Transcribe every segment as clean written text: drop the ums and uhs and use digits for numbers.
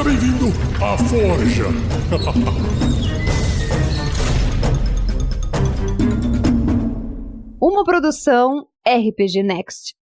Seja bem-vindo à Forja. Uma produção RPG Next.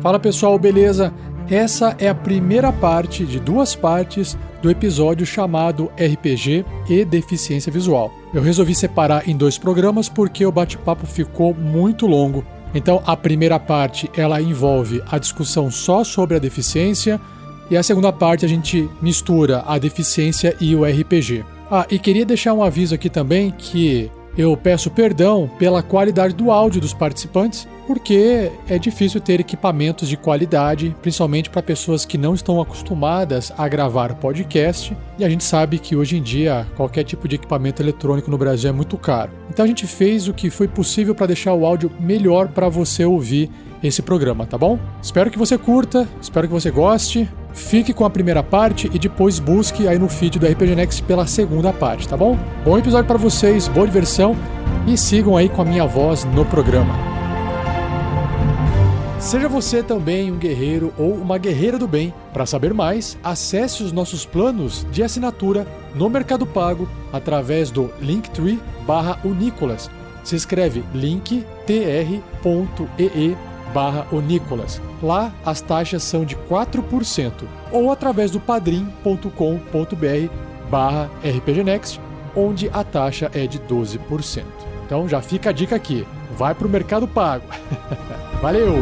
Fala pessoal, beleza? Essa é a primeira parte de 2 partes do episódio chamado RPG e Deficiência Visual. Eu resolvi separar em 2 programas porque o bate-papo ficou muito longo. Então a primeira parte ela envolve a discussão só sobre a deficiência e a segunda parte a gente mistura a deficiência e o RPG. E queria deixar um aviso aqui também que eu peço perdão pela qualidade do áudio dos participantes, porque é difícil ter equipamentos de qualidade, principalmente para pessoas que não estão acostumadas a gravar podcast, e a gente sabe que hoje em dia qualquer tipo de equipamento eletrônico no Brasil é muito caro. Então a gente fez o que foi possível para deixar o áudio melhor para você ouvir esse programa, tá bom? Espero que você curta, espero que você goste. Fique com a primeira parte e depois busque aí no feed do RPG Next pela segunda parte, tá bom? Bom episódio para vocês, boa diversão e sigam aí com a minha voz no programa. Seja você também um guerreiro ou uma guerreira do bem. Para saber mais, acesse os nossos planos de assinatura no Mercado Pago através do linktree/Unicolas. Se escreve linktr.ee/Unicolas. Lá as taxas são de 4%, ou através do padrim.com.br/RPGnext, onde a taxa é de 12%. Então já fica a dica aqui, vai pro Mercado Pago. Valeu!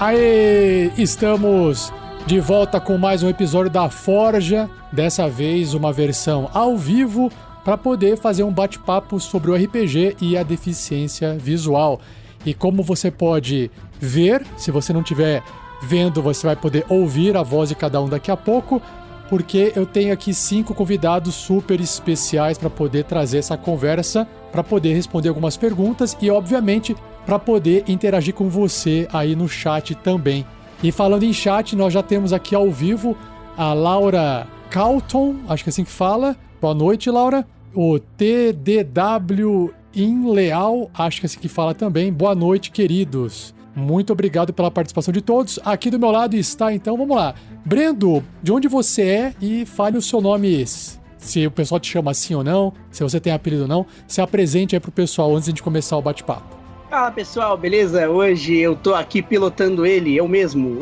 Aê! Estamos de volta com mais um episódio da Forja, dessa vez uma versão ao vivo para poder fazer um bate-papo sobre o RPG e a deficiência visual. E como você pode ver, se você não estiver vendo, você vai poder ouvir a voz de cada um daqui a pouco, porque eu tenho aqui 5 convidados super especiais para poder trazer essa conversa, para poder responder algumas perguntas e, obviamente, para poder interagir com você aí no chat também. E falando em chat, nós já temos aqui ao vivo a Laura Calton, acho que é assim que fala. Boa noite, Laura. O TDW Inleal, acho que é assim que fala também. Boa noite, queridos. Muito obrigado pela participação de todos. Aqui do meu lado está, então, vamos lá. Brendo, de onde você é e fale o seu nome, se o pessoal te chama assim ou não, se você tem apelido ou não. Se apresente aí pro pessoal antes de começar o bate-papo. Fala pessoal, beleza? Hoje eu tô aqui pilotando ele, eu mesmo.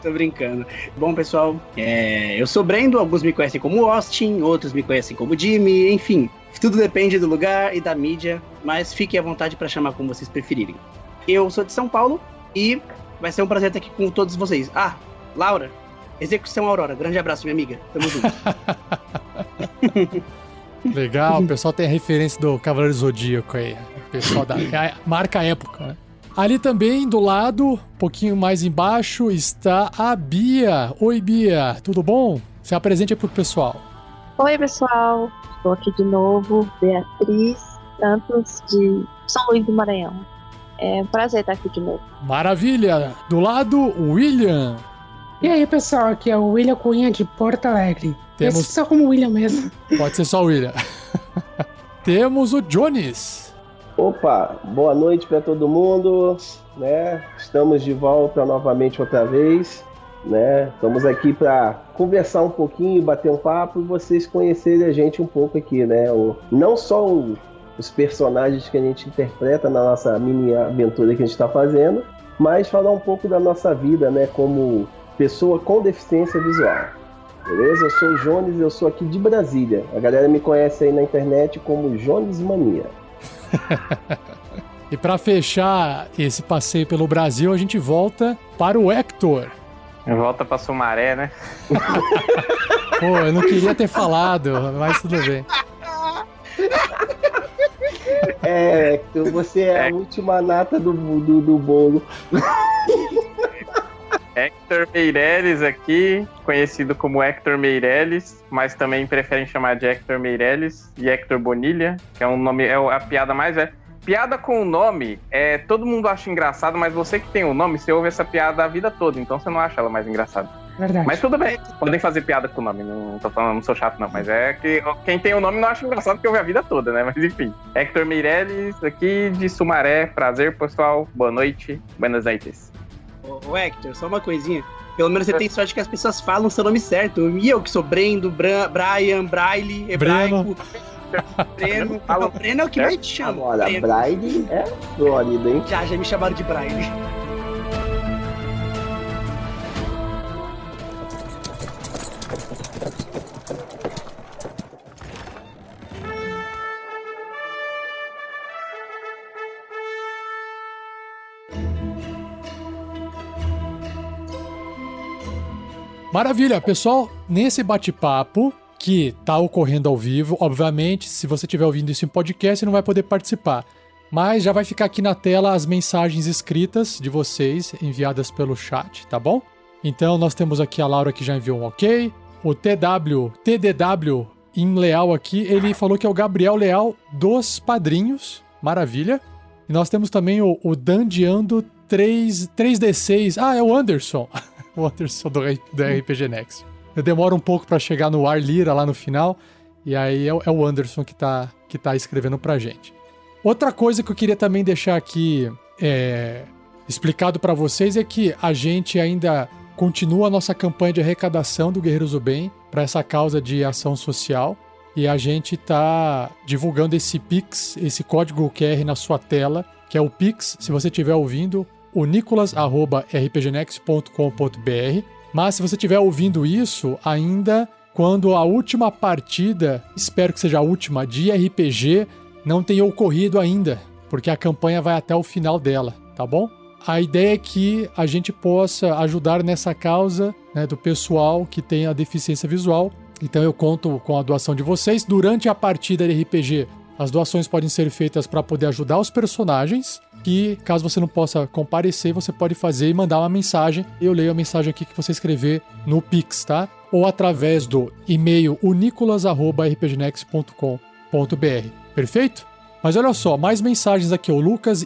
Tô brincando. Bom pessoal, eu sou Brendo, alguns me conhecem como Austin, outros me conhecem como Jimmy, enfim. Tudo depende do lugar e da mídia, mas fiquem à vontade para chamar como vocês preferirem. Eu sou de São Paulo e vai ser um prazer estar aqui com todos vocês. Laura, Execução Aurora, grande abraço minha amiga, tamo junto. Legal, o pessoal tem a referência do Cavaleiro Zodíaco aí. O pessoal da marca época, né? Ali também, do lado, um pouquinho mais embaixo, está a Bia. Oi, Bia, tudo bom? Se apresente aí pro pessoal. Oi, pessoal. Estou aqui de novo, Beatriz Santos, de São Luís do Maranhão. É um prazer estar aqui de novo. Maravilha! Do lado, William. E aí, pessoal, aqui é o William Cunha de Porto Alegre. Esse só como William mesmo. Pode ser só o William. Temos o Jones. Opa, boa noite para todo mundo, né? Estamos de volta novamente outra vez, né? Estamos aqui para conversar um pouquinho, bater um papo e vocês conhecerem a gente um pouco aqui, né? Não só os personagens que a gente interpreta na nossa mini aventura que a gente está fazendo, mas falar um pouco da nossa vida, né? Como pessoa com deficiência visual. Beleza? Eu sou o Jones, eu sou aqui de Brasília. A galera me conhece aí na internet como Jones Mania. E para fechar esse passeio pelo Brasil, a gente volta para o Hector. Volta pra Sumaré, né? Pô, eu não queria ter falado, mas tudo bem. Hector, você é a última nata do bolo. Hector Meirelles aqui, conhecido como Hector Meirelles, mas também preferem chamar de Hector Meirelles e Hector Bonilha, que é um nome, é a piada mais velha. piada com o nome, todo mundo acha engraçado, mas você que tem o nome, você ouve essa piada a vida toda, então você não acha ela mais engraçada. Verdade. Mas tudo bem, podem fazer piada com o nome, não tô falando, não sou chato não, mas é que quem tem o nome não acha engraçado porque ouve a vida toda, né? Mas enfim, Hector Meirelles, aqui de Sumaré, prazer pessoal, boa noite, buenas noites. Ô Hector, só uma coisinha. Pelo menos você tem sorte que as pessoas falam o seu nome certo. E eu que sou Brendo, Brian, Braille, hebraico. Breno. Breno é o que mais te chama. Agora, Braille é Flórida, hein? Já me chamaram de Braille. Maravilha, pessoal, nesse bate-papo que tá ocorrendo ao vivo, obviamente, se você estiver ouvindo isso em podcast, você não vai poder participar, mas já vai ficar aqui na tela as mensagens escritas de vocês, enviadas pelo chat, tá bom? Então, nós temos aqui a Laura que já enviou um ok, o TDW em Leal aqui, ele falou que é o Gabriel Leal dos Padrinhos, maravilha. E nós temos também o Dandeando 3D6, é o Anderson. O Anderson do RPG Next. Eu demoro um pouco pra chegar no Arlira lá no final, e aí é o Anderson que tá escrevendo pra gente. Outra coisa que eu queria também deixar aqui explicado pra vocês é que a gente ainda continua a nossa campanha de arrecadação do Guerreiros do Bem pra essa causa de ação social, e a gente tá divulgando esse Pix, esse código QR na sua tela, que é o Pix, se você estiver ouvindo, o nicolas@rpgnext.com.br. Mas se você estiver ouvindo isso, ainda quando a última partida, espero que seja a última, de RPG, não tenha ocorrido ainda, porque a campanha vai até o final dela, tá bom? A ideia é que a gente possa ajudar nessa causa, né, do pessoal que tem a deficiência visual. Então eu conto com a doação de vocês. Durante a partida de RPG, as doações podem ser feitas para poder ajudar os personagens, que caso você não possa comparecer, você pode fazer e mandar uma mensagem. Eu leio a mensagem aqui que você escrever no Pix, tá? Ou através do e-mail unicolas@rpgnext.com.br. Perfeito? Mas olha só, mais mensagens aqui. O Lucas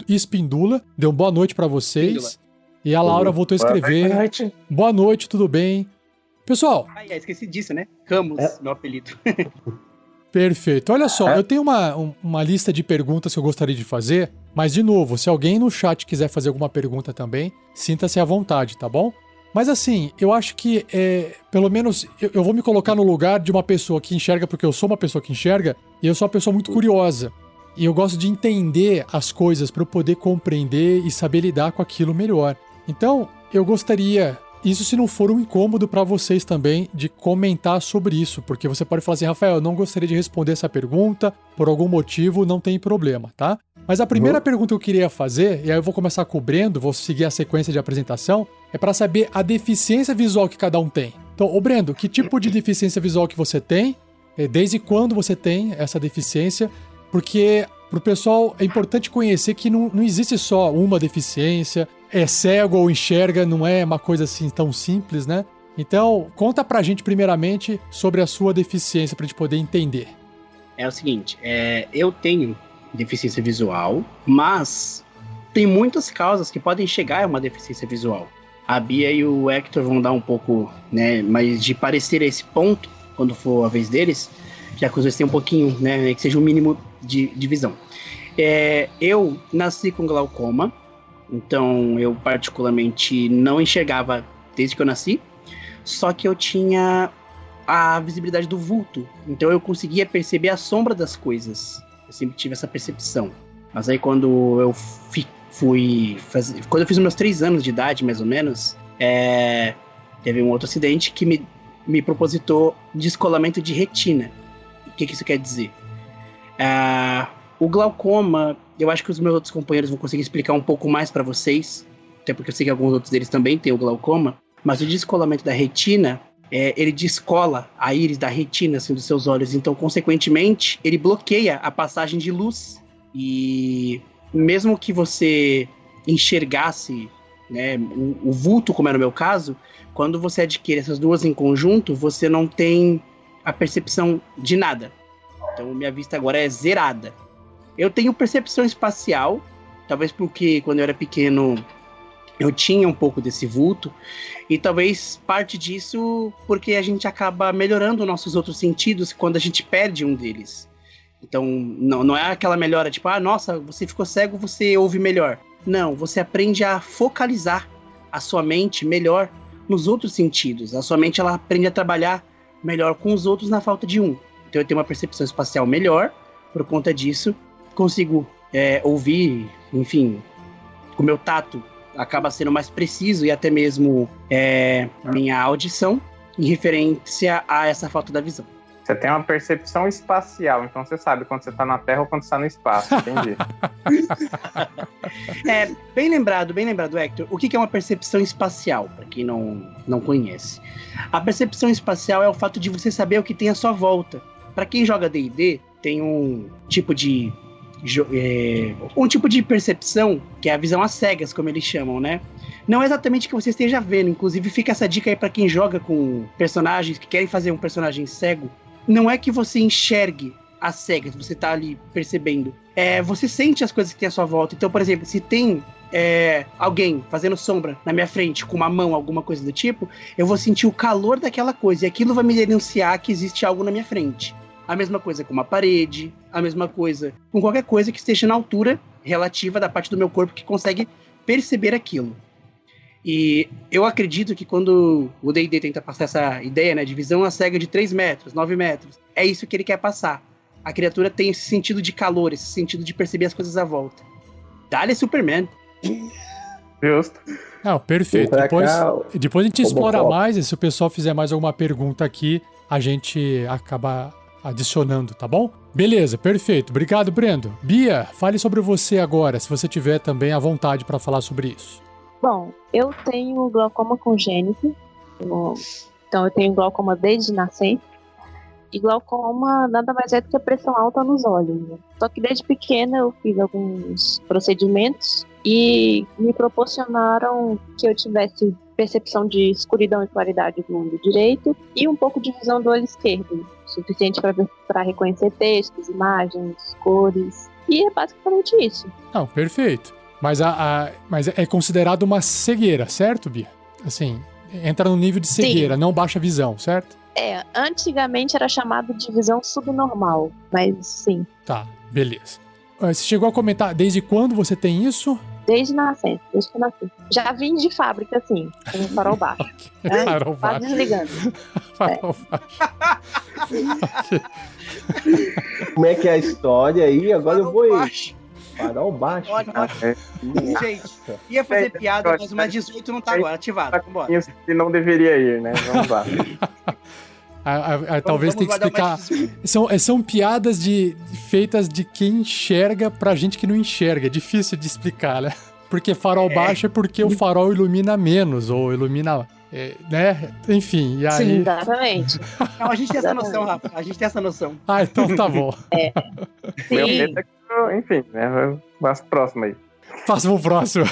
Espindula deu boa noite para vocês. Espíndola. E a Laura voltou a escrever. Boa noite. Boa noite, tudo bem? Pessoal... esqueci disso, né? Camus, meu apelido. Perfeito. Olha só, eu tenho uma lista de perguntas que eu gostaria de fazer, mas, de novo, se alguém no chat quiser fazer alguma pergunta também, sinta-se à vontade, tá bom? Mas, assim, eu acho que, pelo menos, eu vou me colocar no lugar de uma pessoa que enxerga, porque eu sou uma pessoa que enxerga, e eu sou uma pessoa muito curiosa. E eu gosto de entender as coisas para eu poder compreender e saber lidar com aquilo melhor. Então, eu gostaria... Isso se não for um incômodo para vocês também de comentar sobre isso, porque você pode falar assim, Rafael, eu não gostaria de responder essa pergunta, por algum motivo, não tem problema, tá? Mas a primeira pergunta que eu queria fazer, e aí eu vou começar cobrindo, vou seguir a sequência de apresentação, é para saber a deficiência visual que cada um tem. Então, ô Brendo, que tipo de deficiência visual que você tem? Desde quando você tem essa deficiência? Porque pro pessoal é importante conhecer que não existe só uma deficiência, é cego ou enxerga, não é uma coisa assim tão simples, né? Então, conta pra gente primeiramente sobre a sua deficiência pra gente poder entender. É o seguinte, eu tenho deficiência visual, mas tem muitas causas que podem chegar a uma deficiência visual. A Bia e o Hector vão dar um pouco, né, mais de parecer a esse ponto, quando for a vez deles, já que os dois têm um pouquinho, né, que seja um mínimo de visão. Eu nasci com glaucoma, então eu particularmente não enxergava desde que eu nasci, só que eu tinha a visibilidade do vulto, então eu conseguia perceber a sombra das coisas, eu sempre tive essa percepção. Mas aí quando eu quando eu fiz meus 3 anos de idade, mais ou menos, teve um outro acidente que me propositou descolamento de retina. O que isso quer dizer? O glaucoma, eu acho que os meus outros companheiros vão conseguir explicar um pouco mais para vocês, até porque eu sei que alguns outros deles também têm o glaucoma, mas o descolamento da retina, ele descola a íris da retina assim, dos seus olhos, então, consequentemente, ele bloqueia a passagem de luz. E mesmo que você enxergasse, né, o vulto, como era no meu caso, quando você adquire essas duas em conjunto, você não tem a percepção de nada. Então, minha vista agora é zerada. Eu tenho percepção espacial, talvez porque quando eu era pequeno eu tinha um pouco desse vulto, e talvez parte disso porque a gente acaba melhorando nossos outros sentidos quando a gente perde um deles. Então, não é aquela melhora tipo, nossa, você ficou cego, você ouve melhor. Não, você aprende a focalizar a sua mente melhor nos outros sentidos. A sua mente, ela aprende a trabalhar melhor com os outros na falta de um. Então eu tenho uma percepção espacial melhor, por conta disso, consigo ouvir, enfim, o meu tato acaba sendo mais preciso e até mesmo minha audição em referência a essa falta da visão. Você tem uma percepção espacial, então você sabe quando você tá na Terra ou quando você tá no espaço, entendi. Bem lembrado, Hector. O que é uma percepção espacial, para quem não conhece? A percepção espacial é o fato de você saber o que tem à sua volta. Para quem joga D&D, tem um tipo de percepção, que é a visão às cegas, como eles chamam, né? Não é exatamente que você esteja vendo, inclusive fica essa dica aí pra quem joga com personagens que querem fazer um personagem cego. Não é que você enxergue às cegas, você tá ali percebendo. Você sente as coisas que tem à sua volta. Então, por exemplo, se tem alguém fazendo sombra na minha frente com uma mão, alguma coisa do tipo, eu vou sentir o calor daquela coisa, e aquilo vai me denunciar que existe algo na minha frente. A mesma coisa com uma parede, a mesma coisa com qualquer coisa que esteja na altura relativa da parte do meu corpo que consegue perceber aquilo. E eu acredito que quando o D&D tenta passar essa ideia, né, de visão à cega de 3 metros, 9 metros, é isso que ele quer passar. A criatura tem esse sentido de calor, esse sentido de perceber as coisas à volta. Dá-lhe Superman. Justo. Não, perfeito. Depois a gente explora mais, e se o pessoal fizer mais alguma pergunta aqui, a gente acaba adicionando, tá bom? Beleza, perfeito. Obrigado, Brendo. Bia, fale sobre você agora, se você tiver também à vontade para falar sobre isso. Bom, eu tenho glaucoma congênito, então eu tenho glaucoma desde nascer. E glaucoma nada mais é do que a pressão alta nos olhos, né? Só que desde pequena eu fiz alguns procedimentos e me proporcionaram que eu tivesse percepção de escuridão e claridade do olho direito e um pouco de visão do olho esquerdo, suficiente para reconhecer textos, imagens, cores. E é basicamente isso. Não, perfeito. Mas é considerado uma cegueira, certo, Bia? Assim, entra no nível de cegueira, Sim. Não baixa visão, certo? Antigamente era chamado de visão subnormal, mas sim. Tá, beleza. Você chegou a comentar, desde quando você tem isso? Desde nascença, desde que eu nasci. Já vim de fábrica, assim, com o farol baixo. Okay. Farol baixo. Desligando. Farol baixo. Como é que é a história aí? Agora eu vou ir. Farol baixo. Gente, ia fazer piada, mas o mais 18 não tá agora, ativado. Vambora. E não deveria ir, né? Vamos lá. Talvez tenha que explicar. São piadas feitas de quem enxerga pra gente que não enxerga. É difícil de explicar, né? Porque farol baixo é porque o farol ilumina menos, ou ilumina. Né? Enfim, e aí. Sim, exatamente. Não, a gente tem essa noção, Rafa. A gente tem essa noção. Então tá bom. Meu medo é que, enfim, né? Mas próximo aí. Faça o próximo.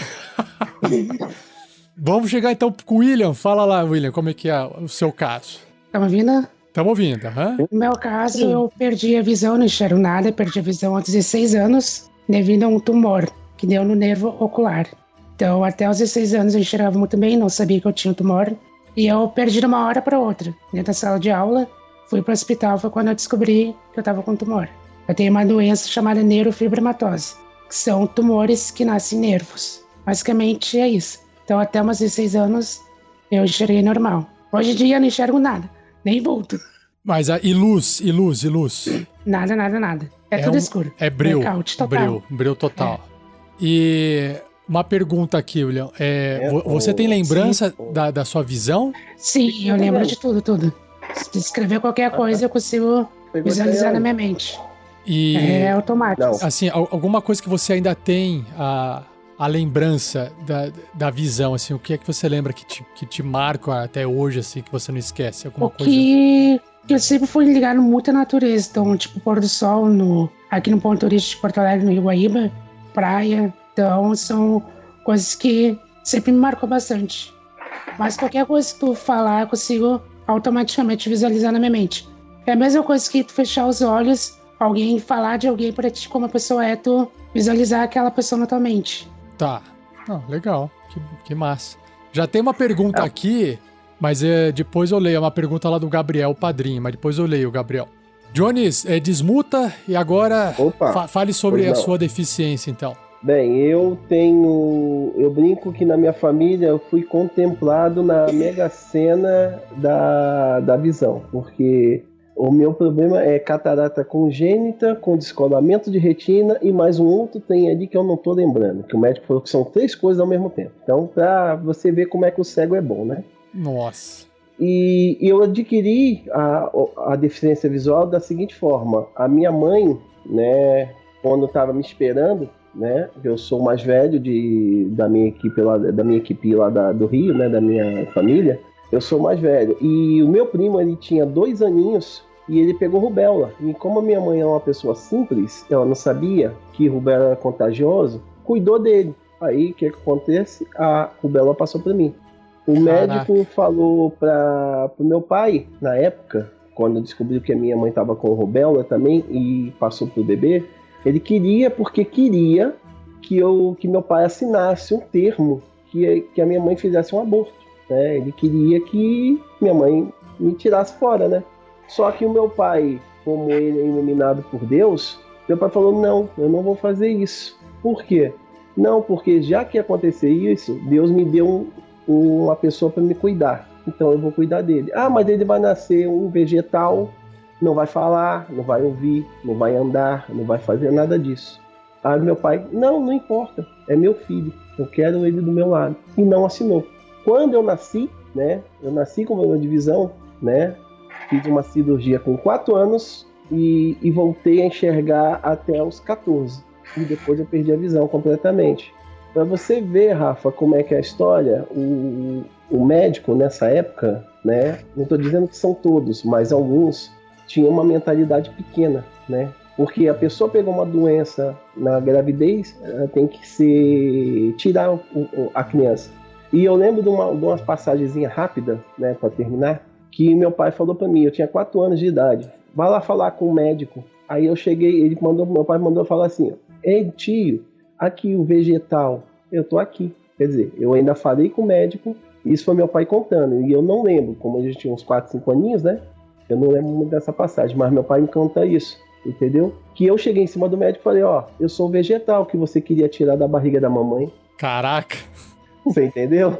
Vamos chegar então com o William. Fala lá, William, como é que é o seu caso? Tá me ouvindo? Estamos ouvindo, aham. No meu caso, eu perdi a visão, não enxergo nada, perdi a visão aos 16 anos, devido a um tumor que deu no nervo ocular. Então, até os 16 anos eu enxergava muito bem, não sabia que eu tinha um tumor, e eu perdi de uma hora para outra. Dentro da sala de aula, fui para o hospital, foi quando eu descobri que eu estava com tumor. Eu tenho uma doença chamada neurofibromatose, que são tumores que nascem em nervos. Basicamente é isso. Então, até uns 16 anos, eu enxerguei normal. Hoje em dia eu não enxergo nada. Nem vulto. Mas e luz? Nada. É tudo escuro. É breu. Blackout total. Breu total. E uma pergunta aqui, William. Você tem lembrança da sua visão? Sim, eu lembro de tudo. Se escrever qualquer coisa, eu consigo visualizar na minha mente. E, é automático. Não. Assim, alguma coisa que você ainda tem a lembrança da visão, assim, o que é que você lembra que te marca até hoje, assim, que você não esquece? Alguma coisa? Que eu sempre fui ligado muito à natureza, então, tipo, pôr do sol aqui no ponto turístico de Porto Alegre, no Iguaíba, praia, então são coisas que sempre me marcou bastante. Mas qualquer coisa que tu falar, eu consigo automaticamente visualizar na minha mente. É a mesma coisa que tu fechar os olhos alguém falar de alguém pra ti como a pessoa é, tu visualizar aquela pessoa na tua mente. Tá. Não, legal. Que massa. Já tem uma pergunta aqui, mas depois eu leio. É uma pergunta lá do Gabriel, o padrinho, mas depois eu leio, Gabriel. Jones, desmuta e agora fale sobre a sua deficiência, então. Bem, eu brinco que na minha família eu fui contemplado na Mega Sena da visão, porque o meu problema é catarata congênita, com descolamento de retina e mais um outro tem ali que eu não tô lembrando, que o médico falou que são 3 coisas ao mesmo tempo. Então, pra você ver como é que o cego é bom, né? Nossa. E eu adquiri a deficiência visual da seguinte forma. A minha mãe, né, quando estava me esperando, né, eu sou o mais velho da minha equipe lá do Rio, né, da minha família, eu sou o mais velho. E o meu primo, ele tinha 2 aninhos e ele pegou rubéola. E como a minha mãe é uma pessoa simples, ela não sabia que rubéola era contagioso, cuidou dele. Aí, o que acontece? A rubéola passou para mim. O médico falou para o meu pai, na época, quando descobriu que a minha mãe estava com rubéola também e passou para o bebê, ele queria que meu pai assinasse um termo que a minha mãe fizesse um aborto. Né? Ele queria que minha mãe me tirasse fora, né? Só que o meu pai, como ele é iluminado por Deus, meu pai falou, não, eu não vou fazer isso. Por quê? Não, porque já que acontecer isso, Deus me deu uma pessoa para me cuidar, então eu vou cuidar dele. Ah, mas ele vai nascer um vegetal, não vai falar, não vai ouvir, não vai andar, não vai fazer nada disso. Aí meu pai, não importa, é meu filho, eu quero ele do meu lado. E não assinou. Quando eu nasci, né, eu nasci com problema de visão, né, fiz uma cirurgia com 4 anos e voltei a enxergar até os 14. E depois eu perdi a visão completamente. Para você ver, Rafa, como é que é a história, o médico nessa época, né, não estou dizendo que são todos, mas alguns tinham uma mentalidade pequena, né? Porque a pessoa pegou uma doença na gravidez, ela tem que tirar a criança. E eu lembro de uma passagenzinha rápida, né, para terminar, que meu pai falou para mim, eu tinha 4 anos de idade, vai lá falar com o médico. Aí eu cheguei, meu pai mandou falar assim, ei tio, aqui o vegetal, eu tô aqui. Quer dizer, eu ainda falei com o médico, isso foi meu pai contando, e eu não lembro, como a gente tinha uns 4, 5 aninhos, né? Eu não lembro muito dessa passagem, mas meu pai me conta isso, entendeu? Que eu cheguei em cima do médico e falei, eu sou o vegetal que você queria tirar da barriga da mamãe. Caraca! Você entendeu?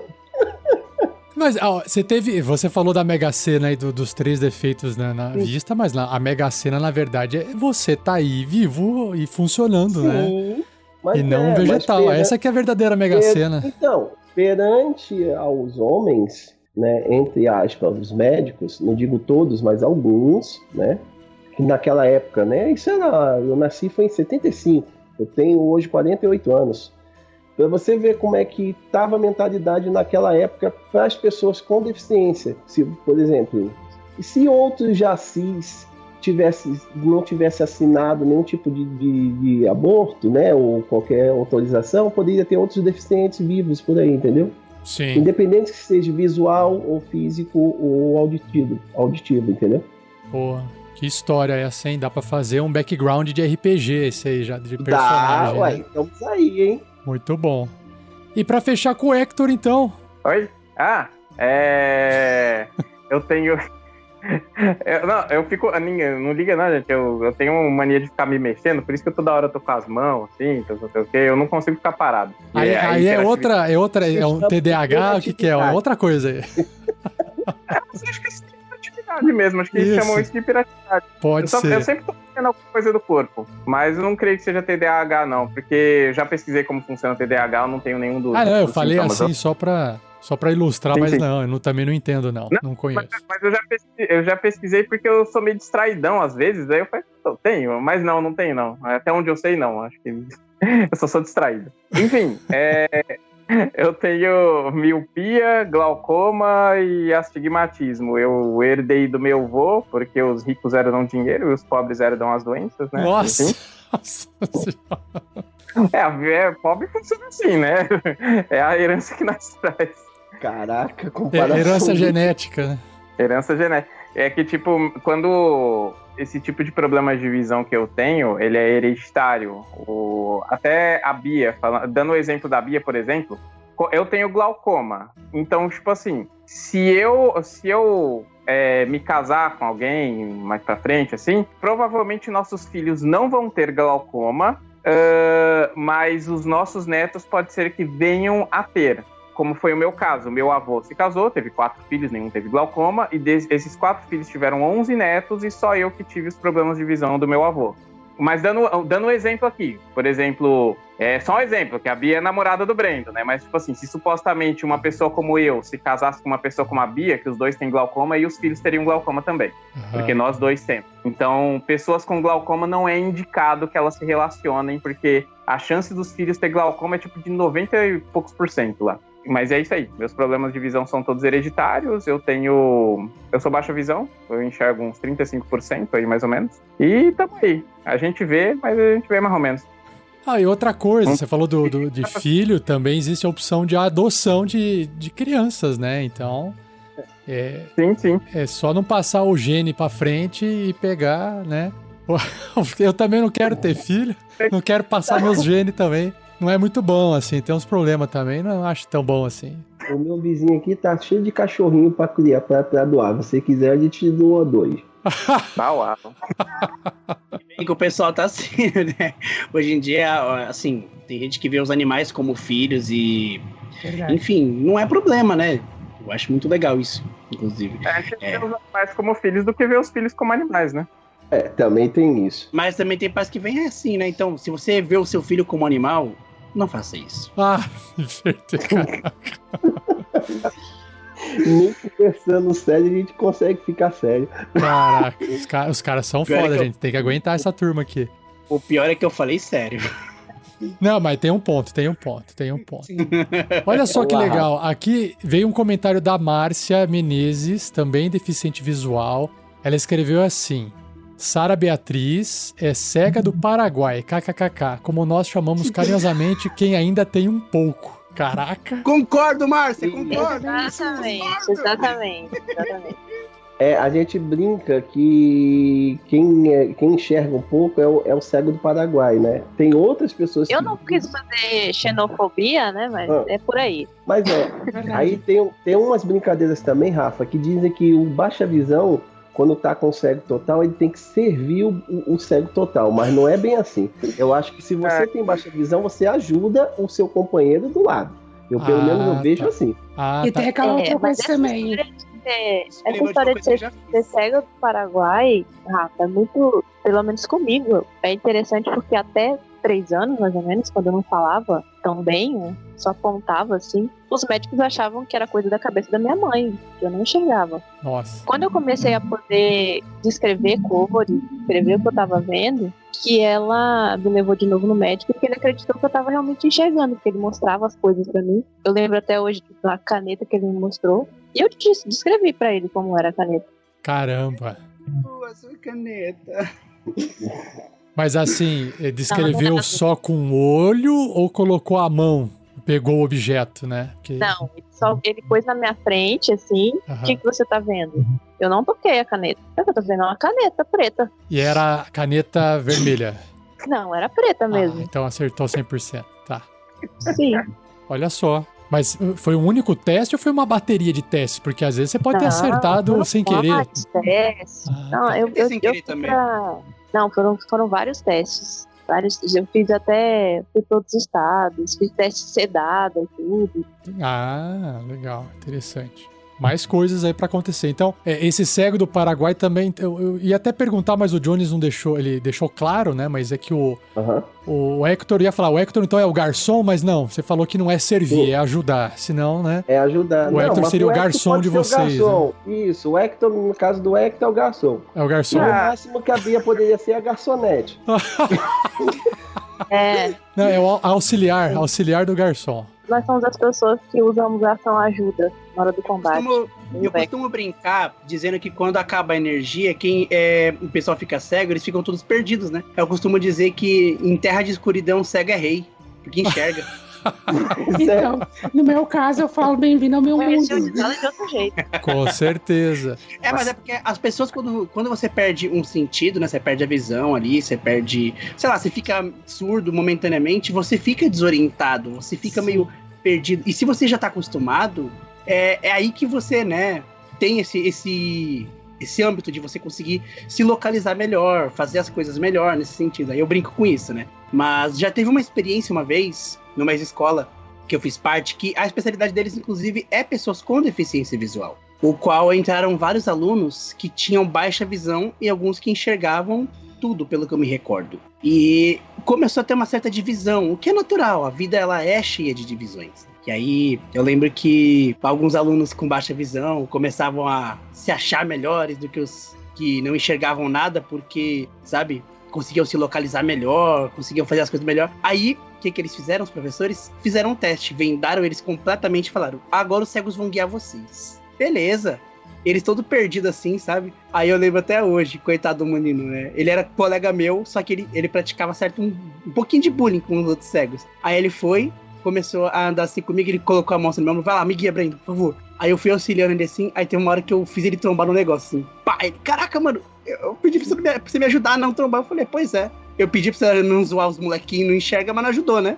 Mas você falou da Mega Sena aí dos 3 defeitos na vista, mas a Mega Sena, na verdade, você tá aí vivo e funcionando, né? Mas e não vegetal. Essa que é a verdadeira Mega Sena. Então, perante aos homens, né, entre aspas, os médicos, não digo todos, mas alguns, né, que naquela época, né, eu nasci foi em 75, eu tenho hoje 48 anos. Para você ver como é que estava a mentalidade naquela época para as pessoas com deficiência. Se, por exemplo, se outros jacis não tivesse assinado nenhum tipo de aborto, né, ou qualquer autorização, poderia ter outros deficientes vivos por aí, entendeu? Sim. Independente que seja visual, ou físico, ou auditivo, entendeu? Pô, que história essa, hein? Dá pra fazer um background de RPG esse aí já, de personagem. Dá, ué, estamos aí, hein? Muito bom. E pra fechar com o Hector, então? Oi? Eu tenho... eu fico... Não liga não, gente. Eu tenho mania de ficar me mexendo, por isso que toda hora eu tô com as mãos, assim, não sei o quê. Eu não consigo ficar parado. Aí é um TDAH, o que é? É outra coisa aí. Acho que é hiperatividade mesmo, acho que eles chamam isso de hiperatividade. Pode ser. Eu sempre tô fazendo alguma coisa do corpo, mas eu não creio que seja TDAH, não, porque eu já pesquisei como funciona o TDAH, eu não tenho nenhum dos eu falei sintomas, assim só pra ilustrar, sim, mas sim. Não, eu também não entendo, não conheço. Mas eu já pesquisei porque eu sou meio distraidão às vezes, aí eu falei, eu tenho, mas não tenho não. Até onde eu sei, não, acho que eu só sou distraído. Enfim, eu tenho miopia, glaucoma e astigmatismo. Eu herdei do meu avô, porque os ricos herdam dinheiro e os pobres herdam as doenças, né? Nossa! Pobre funciona assim, né? É a herança que nós traz. Caraca, comparação. Herança genética, né? Herança genética. É que, tipo, quando esse tipo de problema de visão que eu tenho, ele é hereditário. Até a Bia, dando o exemplo da Bia, por exemplo, eu tenho glaucoma. Então, tipo assim, se eu me casar com alguém mais pra frente, assim, provavelmente nossos filhos não vão ter glaucoma, mas os nossos netos pode ser que venham a ter. Como foi o meu caso. Meu avô se casou, teve 4 filhos, nenhum teve glaucoma, e esses 4 filhos tiveram 11 netos, e só eu que tive os problemas de visão do meu avô. Mas dando um exemplo aqui, por exemplo, só um exemplo, que a Bia é namorada do Brendo, né? Mas, tipo assim, se supostamente uma pessoa como eu se casasse com uma pessoa como a Bia, que os dois têm glaucoma, e os filhos teriam glaucoma também. Porque nós dois temos. Então, pessoas com glaucoma não é indicado que elas se relacionem, porque a chance dos filhos ter glaucoma é tipo de 90 e poucos % lá. Mas é isso aí, meus problemas de visão são todos hereditários, eu sou baixa visão, eu enxergo uns 35% aí mais ou menos, e tamo aí, a gente vê, mas a gente vê mais ou menos. E outra coisa, você falou de filho, também existe a opção de adoção de crianças, né, então... Sim. É só não passar o gene pra frente e pegar, né, eu também não quero ter filho, não quero passar meus genes também. Não é muito bom, assim, tem uns problemas também, não acho tão bom assim. O meu vizinho aqui tá cheio de cachorrinho pra criar, pra doar. Se você quiser, a gente doa 2. Uau. E que o pessoal tá assim, né? Hoje em dia, assim, tem gente que vê os animais como filhos e... Verdade. Enfim, não é problema, né? Eu acho muito legal isso, inclusive. A gente vê os animais como filhos do que vê os filhos como animais, né? Também tem isso. Mas também tem pais que vêm assim, né? Então, se você vê o seu filho como animal, não faça isso. Nem conversando sério a gente consegue ficar sério. Caraca, os caras são foda, gente. Tem que aguentar essa turma aqui. O pior é que eu falei sério. Não, mas tem um ponto. Olha só que legal. Aqui veio um comentário da Márcia Menezes, também deficiente visual. Ela escreveu assim: Sara Beatriz é cega do Paraguai, kkkk, como nós chamamos carinhosamente quem ainda tem um pouco. Caraca. Concordo, Márcia, concordo. Exatamente. A gente brinca que quem enxerga um pouco é o cego do Paraguai, né? Tem outras pessoas Eu não quis fazer xenofobia, né? Mas é por aí. Mas aí tem umas brincadeiras também, Rafa, que dizem que o baixa visão, quando tá com o cego total, ele tem que servir o cego total, mas não é bem assim. Eu acho que se você tem baixa visão, você ajuda o seu companheiro do lado. Eu, pelo menos, eu vejo assim. E tem aquela outra coisa também. Essa história de ser cego do Paraguai, Rafa, é muito, pelo menos comigo, é interessante porque até 3 anos, mais ou menos, quando eu não falava tão bem, né, só apontava assim, os médicos achavam que era coisa da cabeça da minha mãe, que eu não enxergava. Nossa. Quando eu comecei a poder descrever cores, descrever o que eu tava vendo, que ela me levou de novo no médico, porque ele acreditou que eu tava realmente enxergando, porque ele mostrava as coisas pra mim. Eu lembro até hoje da caneta que ele me mostrou, e eu descrevi pra ele como era a caneta. Caramba. A sua caneta. Mas assim, descreveu só com o olho ou colocou a mão? Pegou o objeto, né? Não, ele pôs na minha frente, assim, o que você tá vendo? Eu não toquei a caneta. Eu tô vendo uma caneta preta. E era a caneta vermelha? Não, era preta mesmo. Então acertou 100%, tá. Sim. Olha só. Mas foi um único teste ou foi uma bateria de testes? Porque às vezes você pode ter acertado sem querer. Testes. Não, eu sem querer também. Não, foram vários testes. Eu fiz até por todos os estados, fiz teste sedada e tudo. Legal, interessante. Mais coisas aí pra acontecer. Então, esse cego do Paraguai também, eu ia até perguntar, mas o Jones não deixou, ele deixou claro, né? Mas é que o Hector ia falar, o Hector então é o garçom, mas não, você falou que não é servir, é ajudar, senão, né? É ajudar. O Hector seria o garçom de vocês. Né? Isso, o Hector, no caso do Hector, é o garçom. É o garçom. O máximo que a Bia poderia ser a garçonete. Não, é o auxiliar do garçom. Nós somos as pessoas que usamos a ação ajuda na hora do combate. Eu costumo brincar dizendo que quando acaba a energia, o pessoal fica cego, eles ficam todos perdidos, né? Eu costumo dizer que em terra de escuridão, cego é rei, porque enxerga. Então, no meu caso, eu falo bem-vindo ao meu mundo. Conheceu de outro jeito. Com certeza. Mas é porque as pessoas, quando você perde um sentido, né? Você perde a visão ali, você perde... Sei lá, você fica surdo momentaneamente, você fica desorientado, você fica meio perdido. E se você já tá acostumado, é aí que você, né, tem esse âmbito de você conseguir se localizar melhor, fazer as coisas melhor nesse sentido. Aí eu brinco com isso, né? Mas já teve uma experiência uma vez, numa escola que eu fiz parte, que a especialidade deles, inclusive, é pessoas com deficiência visual. O qual entraram vários alunos que tinham baixa visão e alguns que enxergavam tudo, pelo que eu me recordo. E começou a ter uma certa divisão, o que é natural, a vida ela é cheia de divisões. E aí eu lembro que alguns alunos com baixa visão começavam a se achar melhores do que os que não enxergavam nada, porque, sabe, conseguiam se localizar melhor, conseguiam fazer as coisas melhor. Aí, o que eles fizeram, os professores? Fizeram um teste, vendaram eles completamente e falaram, agora os cegos vão guiar vocês. Beleza. Eles todos perdidos assim, sabe? Aí eu lembro até hoje, coitado do menino, né? Ele era colega meu, só que ele praticava um pouquinho de bullying com os outros cegos. Aí ele foi, começou a andar assim comigo, ele colocou a mão assim no meu ombro, vai lá, me guia, Brendo, por favor. Aí eu fui auxiliando ele assim, aí tem uma hora que eu fiz ele trombar no negócio assim. Pá, ele, caraca, mano, eu pedi pra você me ajudar a não trombar. Eu falei, pois é. Eu pedi pra você não zoar os molequinhos, não enxerga, mas não ajudou, né?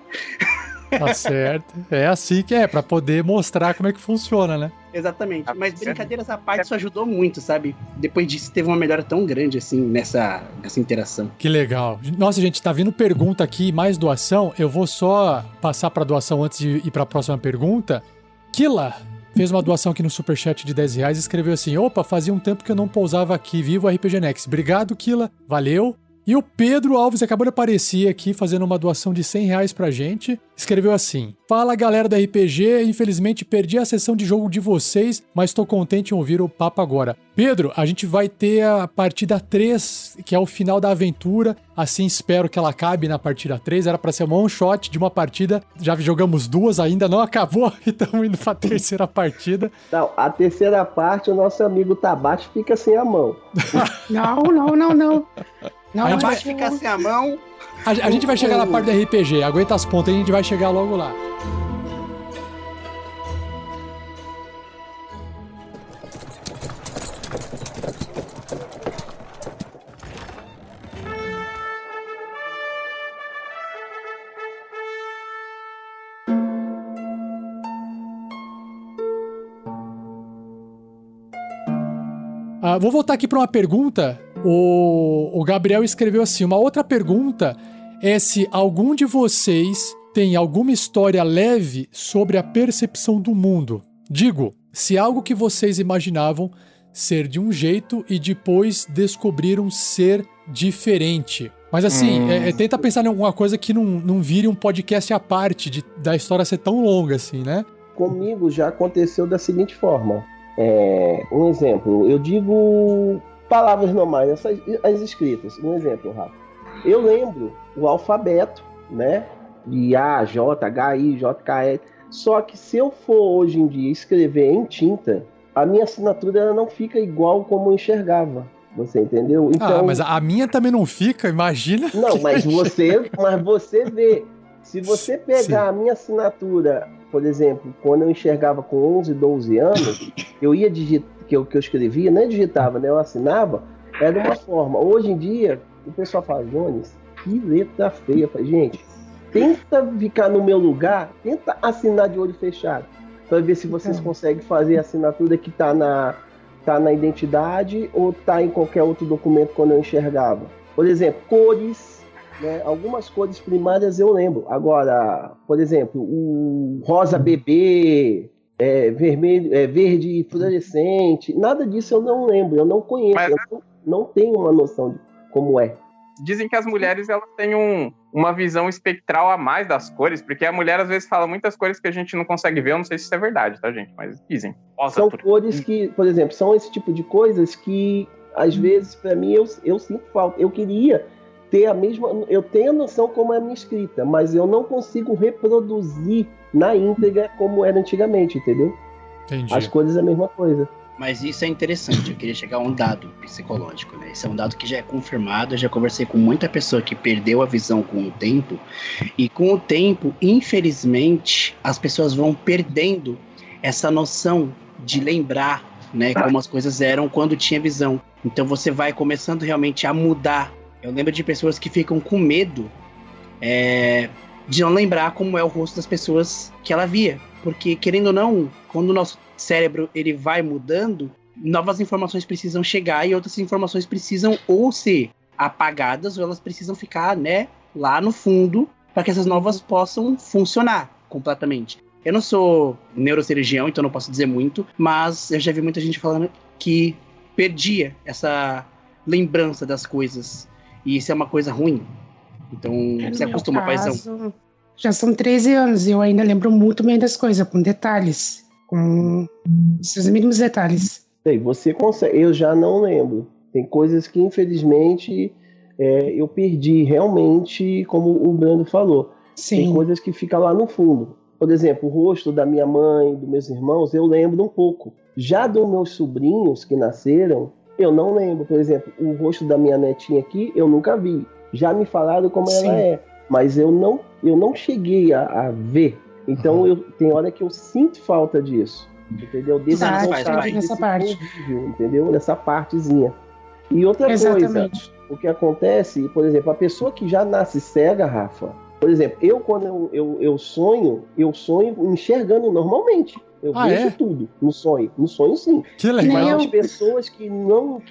Tá certo. É assim que é, pra poder mostrar como é que funciona, né? Exatamente. Mas brincadeiras à parte, isso ajudou muito, sabe? Depois disso, teve uma melhora tão grande, assim, nessa interação. Que legal. Nossa, gente, tá vindo pergunta aqui, mais doação. Eu vou só passar pra doação antes de ir pra próxima pergunta. Kila fez uma doação aqui no Superchat de R$10 e escreveu assim, opa, fazia um tempo que eu não pousava aqui, vivo RPG Next. Obrigado, Kila. Valeu. E o Pedro Alves acabou de aparecer aqui fazendo uma doação de R$100 pra gente. Escreveu assim, fala galera da RPG, infelizmente perdi a sessão de jogo de vocês, mas tô contente em ouvir o papo agora. Pedro, a gente vai ter a partida 3, que é o final da aventura, assim espero que ela acabe na partida 3, era pra ser um one shot de uma partida, já jogamos 2, ainda não acabou e estamos indo pra terceira partida. Não, a terceira parte o nosso amigo Tabate fica sem a mão. Não. Não, a gente vai ficar sem a mão. A gente vai chegar na parte do RPG, aguenta as pontas e a gente vai chegar logo lá. Vou voltar aqui para uma pergunta. O Gabriel escreveu assim, uma outra pergunta é se algum de vocês tem alguma história leve sobre a percepção do mundo. Digo, se algo que vocês imaginavam ser de um jeito e depois descobriram ser diferente. Mas assim, tenta pensar em alguma coisa que não vire um podcast à parte da história ser tão longa assim, né? Comigo já aconteceu da seguinte forma. Um exemplo, eu digo palavras normais, as escritas. Um exemplo, Rafa. Eu lembro o alfabeto, né? De A, J, H, I, J, K, L. Só que se eu for hoje em dia escrever em tinta, a minha assinatura não fica igual como eu enxergava. Você entendeu? Então, mas a minha também não fica, imagina. Não, mas você vê. Se você pegar a minha assinatura, por exemplo, quando eu enxergava com 11, 12 anos, eu ia digitar, que eu escrevia, nem digitava, né? Eu assinava, era de uma forma. Hoje em dia, o pessoal fala, Jones, que letra feia. Eu falei, gente, tenta ficar no meu lugar, tenta assinar de olho fechado, para ver se vocês conseguem fazer a assinatura que tá na identidade ou tá em qualquer outro documento quando eu enxergava. Por exemplo, cores, né? Algumas cores primárias eu lembro. Agora, por exemplo, o rosa bebê, vermelho, verde fluorescente, nada disso eu não lembro, eu não conheço, eu não tenho uma noção de como é. Dizem que as mulheres elas têm uma visão espectral a mais das cores, porque a mulher às vezes fala muitas cores que a gente não consegue ver, eu não sei se isso é verdade, tá, gente? Mas dizem. São cores que, por exemplo, são esse tipo de coisas que, às vezes, pra mim, eu sinto falta. Eu queria ter a mesma... Eu tenho a noção como é a minha escrita, mas eu não consigo reproduzir na íntegra como era antigamente, entendeu? Entendi. As cores é a mesma coisa. Mas isso é interessante, eu queria chegar a um dado psicológico, né? Esse é um dado que já é confirmado, eu já conversei com muita pessoa que perdeu a visão com o tempo, e com o tempo, infelizmente, as pessoas vão perdendo essa noção de lembrar, né, como as coisas eram quando tinha visão. Então você vai começando realmente a mudar. Eu lembro de pessoas que ficam com medo de não lembrar como é o rosto das pessoas que ela via. Porque, querendo ou não, quando o nosso cérebro ele vai mudando, novas informações precisam chegar e outras informações precisam ou ser apagadas ou elas precisam ficar, né, lá no fundo para que essas novas possam funcionar completamente. Eu não sou neurocirurgião, então não posso dizer muito, mas eu já vi muita gente falando que perdia essa lembrança das coisas e isso é uma coisa ruim. Então, você acostuma, paizão? Já são 13 anos e eu ainda lembro muito bem das coisas, com detalhes, com seus mínimos detalhes. Sei, você consegue, eu já não lembro. Tem coisas que, infelizmente, eu perdi realmente, como o Brando falou. Sim. Tem coisas que ficam lá no fundo. Por exemplo, o rosto da minha mãe, dos meus irmãos, eu lembro um pouco. Já dos meus sobrinhos que nasceram, eu não lembro. Por exemplo, o rosto da minha netinha aqui, eu nunca vi. Já me falaram como ela é, mas eu não cheguei a ver. Então, tem hora que eu sinto falta disso. Entendeu? Desse nessa parte. Convívio, entendeu? Nessa partezinha. E outra coisa, o que acontece, por exemplo, a pessoa que já nasce cega, Rafa, por exemplo, quando eu sonho enxergando normalmente. Eu vejo tudo no sonho. No sonho, sim. Que legal. Mas as pessoas que não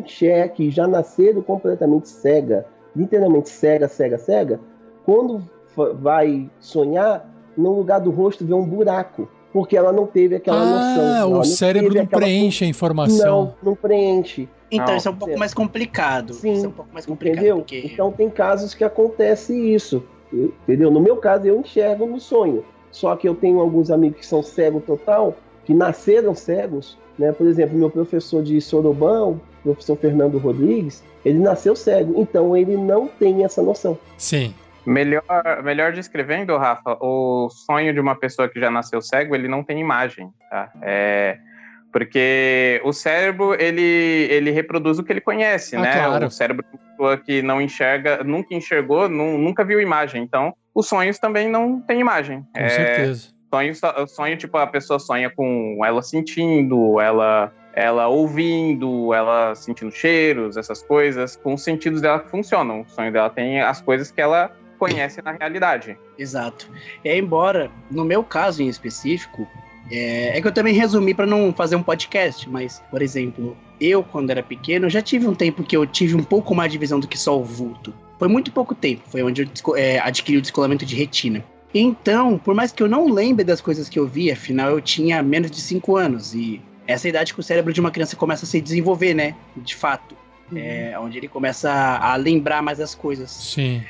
enxergam, que já nasceram completamente cega, literalmente cega, quando vai sonhar, no lugar do rosto vê um buraco. Porque ela não teve aquela noção. O cérebro não preenche a informação. Não preenche. Então isso é um pouco mais complicado. Sim, isso é um pouco mais complicado. Entendeu? Porque... Então tem casos que acontece isso. Entendeu? No meu caso, eu enxergo no sonho. Só que eu tenho alguns amigos que são cegos total, que nasceram cegos, né? Por exemplo, meu professor de Sorobão, o professor Fernando Rodrigues, ele nasceu cego. Então ele não tem essa noção. Sim. Melhor descrevendo, Rafa, o sonho de uma pessoa que já nasceu cego, ele não tem imagem, tá? Porque o cérebro, ele reproduz o que ele conhece, né? Claro. O cérebro de uma pessoa que não enxerga, nunca enxergou, nunca viu imagem. Então, os sonhos também não têm imagem. Com certeza. Sonho, tipo, a pessoa sonha com ela sentindo, ela ouvindo, ela sentindo cheiros, essas coisas, com os sentidos dela que funcionam. O sonho dela tem as coisas que ela conhece na realidade. Exato. Embora, no meu caso em específico, que eu também resumi para não fazer um podcast, mas, por exemplo, eu, quando era pequeno, já tive um tempo que eu tive um pouco mais de visão do que só o vulto. Foi muito pouco tempo, foi onde eu adquiri o descolamento de retina. Então, por mais que eu não lembre das coisas que eu vi, afinal eu tinha menos de 5 anos, e essa é a idade que o cérebro de uma criança começa a se desenvolver, né, de fato. Onde ele começa a lembrar mais das coisas. Sim.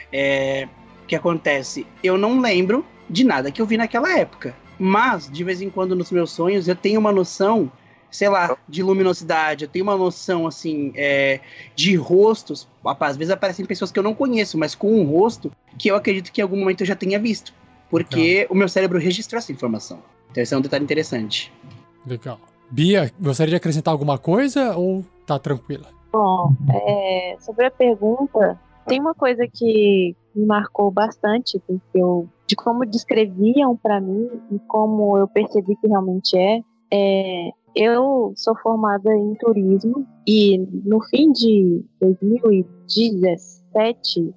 O que acontece? Eu não lembro de nada que eu vi naquela época. Mas, de vez em quando, nos meus sonhos, eu tenho uma noção, sei lá, de luminosidade. Eu tenho uma noção, assim, de rostos. Às vezes aparecem pessoas que eu não conheço, mas com um rosto que eu acredito que em algum momento eu já tenha visto. Porque o meu cérebro registrou essa informação. Então, esse é um detalhe interessante. Legal. Bia, gostaria de acrescentar alguma coisa ou tá tranquila? Bom, sobre a pergunta, tem uma coisa que me marcou bastante, de como descreviam para mim e como eu percebi que realmente eu sou formada em turismo e no fim de 2017,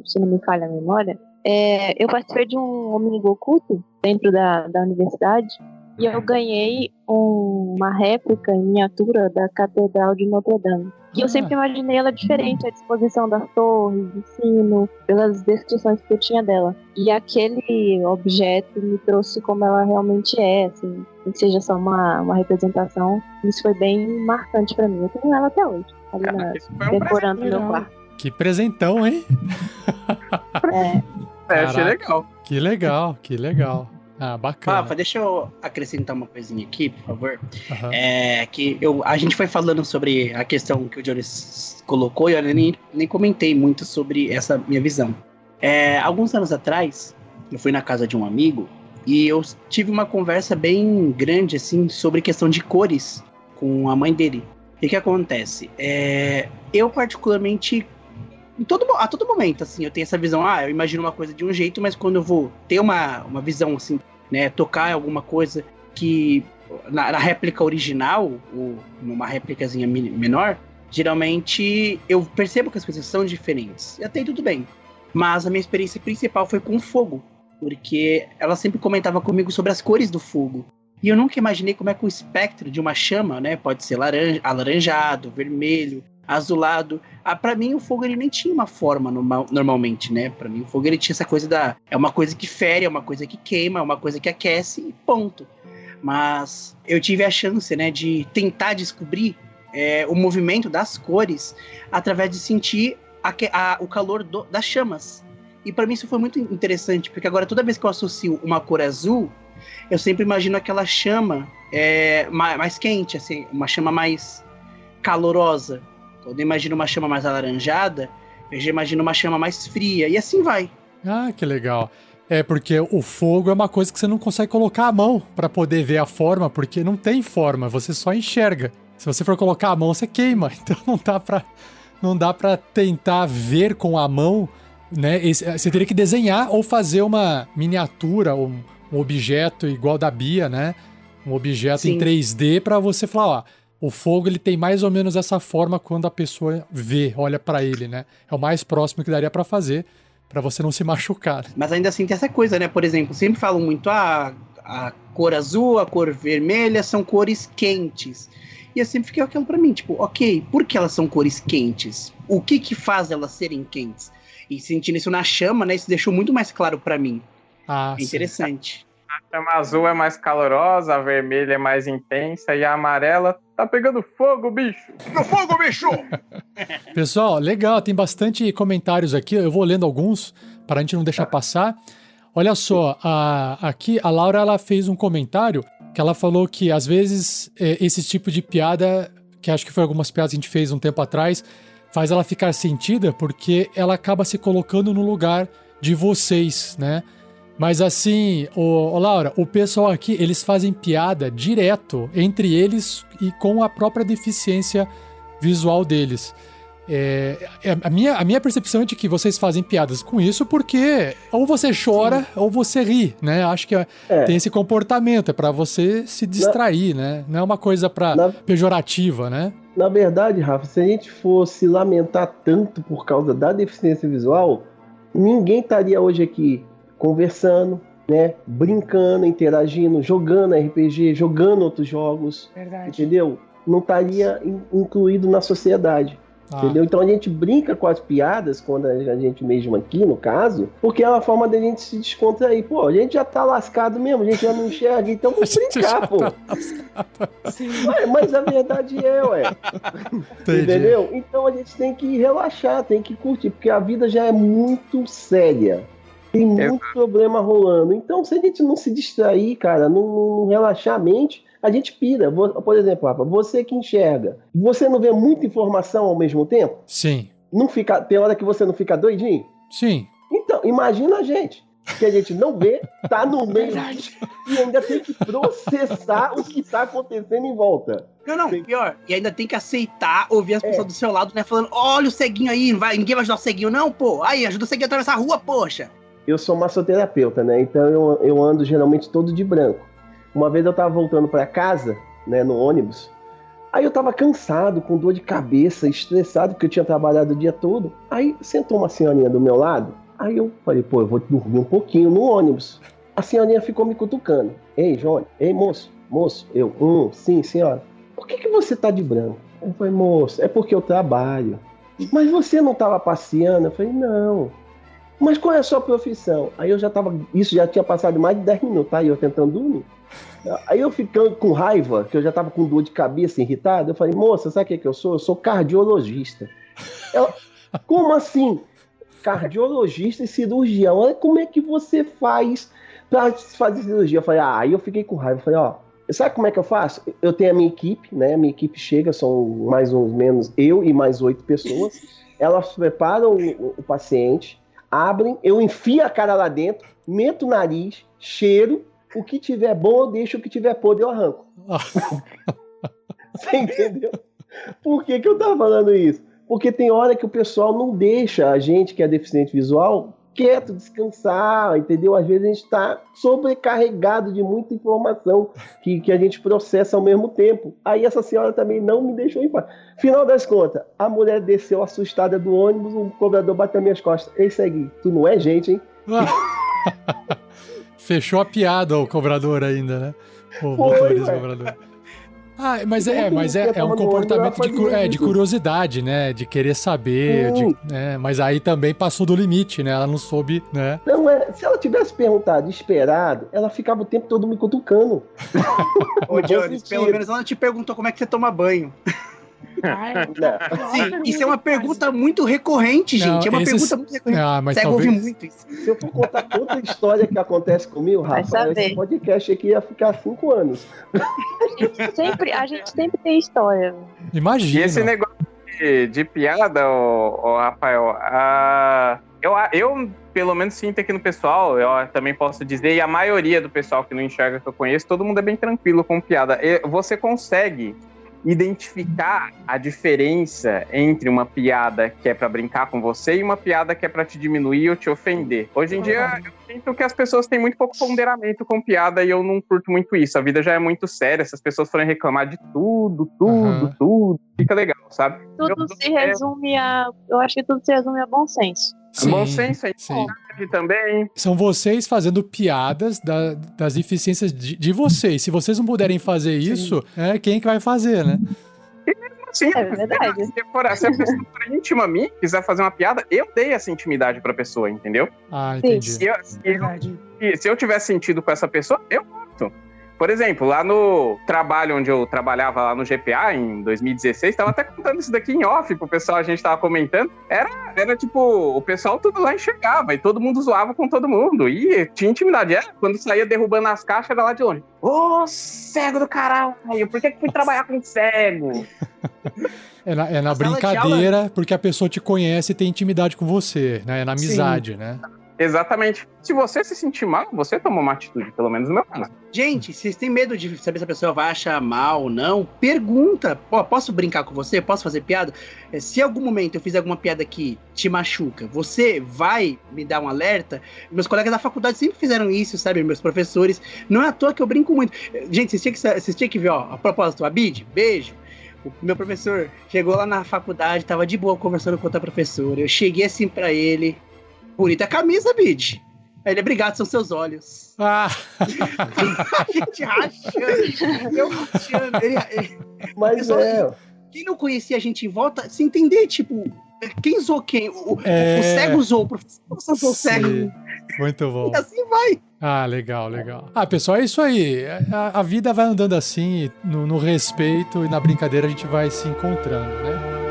se não me falha a memória, eu participei de um Omnigo Oculto dentro da universidade e eu ganhei uma réplica em miniatura da Catedral de Notre Dame. E eu sempre imaginei ela diferente, a disposição das torres, do sino, pelas descrições que eu tinha dela. E aquele objeto me trouxe como ela realmente é, assim, que seja só uma representação. Isso foi bem marcante pra mim. Eu tenho ela até hoje, decorando meu quarto. Que presentão, hein? Achei legal. Que legal. Ah, bacana. Rafa, deixa eu acrescentar uma coisinha aqui, por favor. Uhum. A gente foi falando sobre a questão que o Jones colocou e eu nem comentei muito sobre essa minha visão. Alguns anos atrás, eu fui na casa de um amigo e eu tive uma conversa bem grande, assim, sobre questão de cores com a mãe dele. E o que acontece? Eu particularmente, a todo momento, assim, eu tenho essa visão, eu imagino uma coisa de um jeito, mas quando eu vou ter uma visão, assim, né, tocar alguma coisa que na réplica original, ou numa réplicazinha menor, geralmente eu percebo que as coisas são diferentes. E até aí tudo bem. Mas a minha experiência principal foi com o fogo, porque ela sempre comentava comigo sobre as cores do fogo. E eu nunca imaginei como é que o espectro de uma chama, né, pode ser alaranjado, vermelho, azulado. Pra mim o fogo ele nem tinha uma forma normalmente, né? Pra mim o fogo ele tinha essa coisa é uma coisa que fere, é uma coisa que queima, é uma coisa que aquece e ponto. Mas eu tive a chance, né, de tentar descobrir o movimento das cores através de sentir o calor das chamas. E pra mim isso foi muito interessante, porque agora toda vez que eu associo uma cor azul, eu sempre imagino aquela chama mais quente, assim, uma chama mais calorosa. Quando eu imagino uma chama mais alaranjada, eu já imagino uma chama mais fria, e assim vai. Ah, que legal. Porque o fogo é uma coisa que você não consegue colocar a mão para poder ver a forma, porque não tem forma, você só enxerga. Se você for colocar a mão, você queima, então não dá pra tentar ver com a mão, né? Você teria que desenhar ou fazer uma miniatura, ou um objeto igual da Bia, né? Um objeto Sim. em 3D para você falar, o fogo ele tem mais ou menos essa forma quando a pessoa olha para ele, né? É o mais próximo que daria para fazer, para você não se machucar. Mas ainda assim tem essa coisa, né? Por exemplo, sempre falam muito, a cor azul, a cor vermelha são cores quentes. E eu sempre fiquei aquilo pra mim, tipo, ok, por que elas são cores quentes? O que faz elas serem quentes? E sentindo isso na chama, né? Isso deixou muito mais claro pra mim. É interessante. A chama azul é mais calorosa, a vermelha é mais intensa e a amarela tá pegando fogo, bicho! No fogo, bicho! Pessoal, legal, tem bastante comentários aqui, eu vou lendo alguns para a gente não deixar passar. Olha só, aqui a Laura ela fez um comentário que ela falou que às vezes esse tipo de piada, que acho que foi algumas piadas que a gente fez um tempo atrás, faz ela ficar sentida porque ela acaba se colocando no lugar de vocês, né? Mas assim, Laura, o pessoal aqui, eles fazem piada direto entre eles e com a própria deficiência visual deles. A minha percepção é de que vocês fazem piadas com isso porque ou você chora ou você ri, né? Acho que tem esse comportamento, é pra você se distrair, né? Não é uma coisa pejorativa, né? Na verdade, Rafa, se a gente fosse lamentar tanto por causa da deficiência visual, ninguém estaria hoje aqui conversando, né? Brincando, interagindo, jogando RPG, jogando outros jogos. Verdade. Entendeu? Não estaria incluído na sociedade. Entendeu? Então a gente brinca com as piadas, quando a gente mesmo aqui, no caso, porque é uma forma da gente se descontrair. Pô, a gente já tá lascado mesmo, a gente já não enxerga, então vamos brincar, pô. Mas a verdade entendeu? Então a gente tem que relaxar, tem que curtir, porque a vida já é muito séria. Tem muito problema rolando. Então, se a gente não se distrair, cara, não relaxar a mente, a gente pira. Por exemplo, Rafa, você que enxerga, você não vê muita informação ao mesmo tempo? Sim. Tem hora que você não fica doidinho? Sim. Então, imagina a gente, que a gente não vê, tá no meio e ainda tem que processar o que tá acontecendo em volta. Não, pior. E ainda tem que aceitar ouvir as pessoas do seu lado, né, falando, olha o ceguinho aí, ninguém vai ajudar o ceguinho não, pô. Aí, ajuda o ceguinho a atravessar a rua, poxa. Eu sou massoterapeuta, né? Então eu ando geralmente todo de branco. Uma vez eu tava voltando pra casa, né, no ônibus. Aí eu tava cansado, com dor de cabeça, estressado, porque eu tinha trabalhado o dia todo. Aí sentou uma senhorinha do meu lado. Aí eu falei, pô, eu vou dormir um pouquinho no ônibus. A senhorinha ficou me cutucando. Ei, Johnny, ei, moço. Eu, sim, senhora. Por que você tá de branco? Eu falei, moço, é porque eu trabalho. Mas você não tava passeando? Eu falei, não. Mas qual é a sua profissão? Aí eu isso já tinha passado mais de 10 minutos, tá? E eu tentando dormir. Aí eu ficando com raiva, que eu já tava com dor de cabeça, irritado, eu falei, moça, sabe o que eu sou? Eu sou cardiologista. Ela, como assim? Cardiologista e cirurgião? Olha como é que você faz pra fazer cirurgia. Eu falei, aí eu fiquei com raiva. Eu falei, sabe como é que eu faço? Eu tenho a minha equipe, né? A minha equipe chega, são mais ou menos eu e mais 8 pessoas. Elas preparam o paciente, abrem, eu enfio a cara lá dentro, meto o nariz, cheiro, o que tiver bom eu deixo, o que tiver podre eu arranco. Você entendeu? Por que eu tava falando isso? Porque tem hora que o pessoal não deixa a gente que é deficiente visual quieto, descansar, entendeu? Às vezes a gente está sobrecarregado de muita informação que a gente processa ao mesmo tempo. Aí essa senhora também não me deixou em paz. Final das contas, a mulher desceu assustada do ônibus, o cobrador bateu nas minhas costas. Ei, segue, tu não é gente, hein? Fechou a piada o cobrador ainda, né? O motorista cobrador. Ah, mas é um comportamento de curiosidade, né? De querer saber, mas aí também passou do limite, né? Ela não soube, né? Não, se ela tivesse perguntado, esperado, ela ficava o tempo todo me cutucando. Ô, Jones, pelo menos ela te perguntou como é que você toma banho. Sim, isso é uma pergunta muito recorrente, gente. É uma pergunta muito recorrente. Mas você ouve muito isso. Se eu for contar toda a história que acontece comigo, Rafa, esse podcast aqui ia ficar 5 anos. A gente sempre tem história. Imagina. E esse negócio de piada, Rafael, eu pelo menos sinto aqui no pessoal, eu também posso dizer, e a maioria do pessoal que não enxerga que eu conheço, todo mundo é bem tranquilo com piada. Você consegue identificar a diferença entre uma piada que é pra brincar com você e uma piada que é pra te diminuir ou te ofender. Hoje em dia, eu sinto que as pessoas têm muito pouco ponderamento com piada e eu não curto muito isso. A vida já é muito séria, se as pessoas forem reclamar de tudo, fica legal, sabe? Tudo se resume a... Eu acho que tudo se resume a bom senso. Sim, bom senso, também. São vocês fazendo piadas das deficiências de vocês. Se vocês não puderem fazer isso, quem que vai fazer, né? E mesmo assim, é verdade. Se a pessoa for íntima a mim, quiser fazer uma piada, eu dei essa intimidade pra pessoa, entendeu? Ah, entendi. Se eu tivesse sentido com essa pessoa, eu gosto. Por exemplo, lá no trabalho onde eu trabalhava lá no GPA, em 2016, tava até contando isso daqui em off pro pessoal, a gente tava comentando, era tipo, o pessoal tudo lá enxergava e todo mundo zoava com todo mundo, e tinha intimidade. Quando saía derrubando as caixas, era lá de longe. Ô, cego do caralho, por que fui trabalhar com cego? É na brincadeira, porque a pessoa te conhece e tem intimidade com você, né? É na amizade, né? Exatamente. Se você se sentir mal, você toma uma atitude, pelo menos no meu caso. Gente, se vocês têm medo de saber se a pessoa vai achar mal ou não, pergunta. Pô, posso brincar com você? Posso fazer piada? Se em algum momento eu fizer alguma piada que te machuca, você vai me dar um alerta? Meus colegas da faculdade sempre fizeram isso, sabe? Meus professores. Não é à toa que eu brinco muito. Gente, vocês tinham que ver, ó, a propósito, Abid, beijo. O meu professor chegou lá na faculdade, tava de boa conversando com outra professora. Eu cheguei assim pra ele. Bonita camisa, Bid. Aí ele, obrigado, são seus olhos. A gente rachando. Eu rachando. Mas quem não conhecia a gente em volta, se entender, tipo, quem zoou quem? O cego zoou o professor, zoou o cego. Muito bom. E assim vai. Ah, legal. Pessoal, é isso aí. A vida vai andando assim, no respeito e na brincadeira a gente vai se encontrando, né?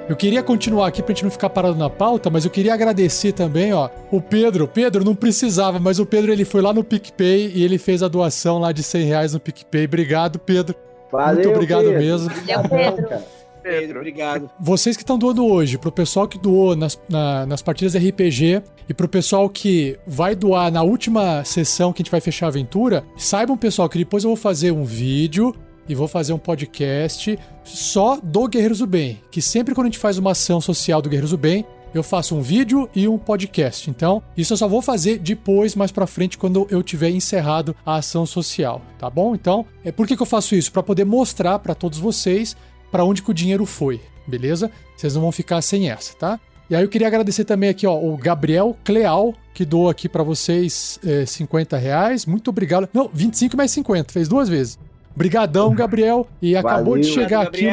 Eu queria continuar aqui pra gente não ficar parado na pauta, mas eu queria agradecer também, ó, o Pedro. Pedro não precisava, mas o Pedro ele foi lá no PicPay e ele fez a doação lá de R$100 no PicPay. Obrigado, Pedro. Valeu, muito obrigado Pedro. mesmo. Valeu, Pedro. Pedro, obrigado. Vocês que estão doando hoje, pro pessoal que doou nas partidas RPG e pro pessoal que vai doar na última sessão que a gente vai fechar a aventura, saibam, pessoal, que depois eu vou fazer um vídeo e vou fazer um podcast só do Guerreiros do Bem, que sempre quando a gente faz uma ação social do Guerreiros do Bem, eu faço um vídeo e um podcast. Então, isso eu só vou fazer depois, mais pra frente, quando eu tiver encerrado a ação social, tá bom? Então, por que eu faço isso? Pra poder mostrar pra todos vocês pra onde que o dinheiro foi, beleza? Vocês não vão ficar sem essa, tá? E aí eu queria agradecer também aqui, ó, o Gabriel Cleal, que doou aqui pra vocês R$50. Muito obrigado. Não, 25 mais 50, fez 2 vezes. Brigadão, Gabriel. E acabou de chegar aqui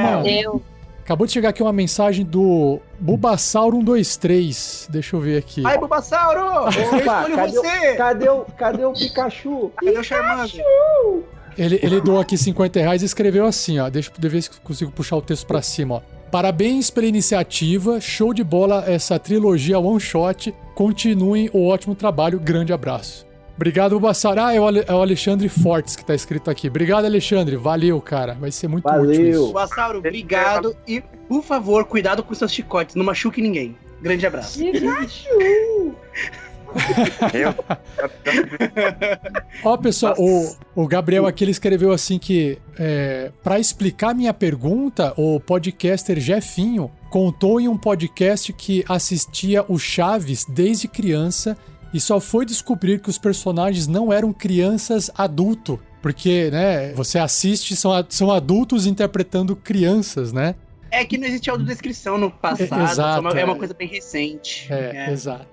acabou de chegar aqui uma mensagem do Bulbasauro 123. Deixa eu ver aqui. Ai, Bulbasauro! Opa, cadê o Pikachu? Cadê o Charmander? Ele doou aqui R$50 e escreveu assim, ó. Deixa eu ver se consigo puxar o texto pra cima, ó. Parabéns pela iniciativa, show de bola essa trilogia one shot. Continuem o ótimo trabalho, grande abraço. Obrigado, Bulbasaur. Ah, é o Alexandre Fortes que tá escrito aqui. Obrigado, Alexandre. Valeu, cara. Vai ser muito útil isso. Bulbasaur, obrigado. E, por favor, cuidado com seus chicotes. Não machuque ninguém. Grande abraço. Ó, pessoal, o Gabriel aqui ele escreveu assim que pra explicar minha pergunta, o podcaster Jefinho contou em um podcast que assistia o Chaves desde criança e só foi descobrir que os personagens não eram crianças adulto. Porque, né, você assiste, são adultos interpretando crianças, né? É que não existia audiodescrição no passado. Exato, é uma coisa bem recente. Exato.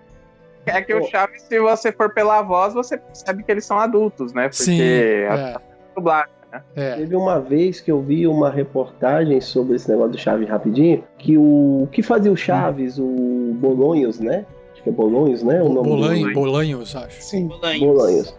É que o Chaves, se você for pela voz, você percebe que eles são adultos, né? Porque a dublagem, né? Teve uma vez que eu vi uma reportagem sobre esse negócio do Chaves rapidinho, que o que fazia o Chaves, o Bolanhos, né? Acho que é Bolanhos, né? O nome Bolanhos, acho. Sim, Bolanhos.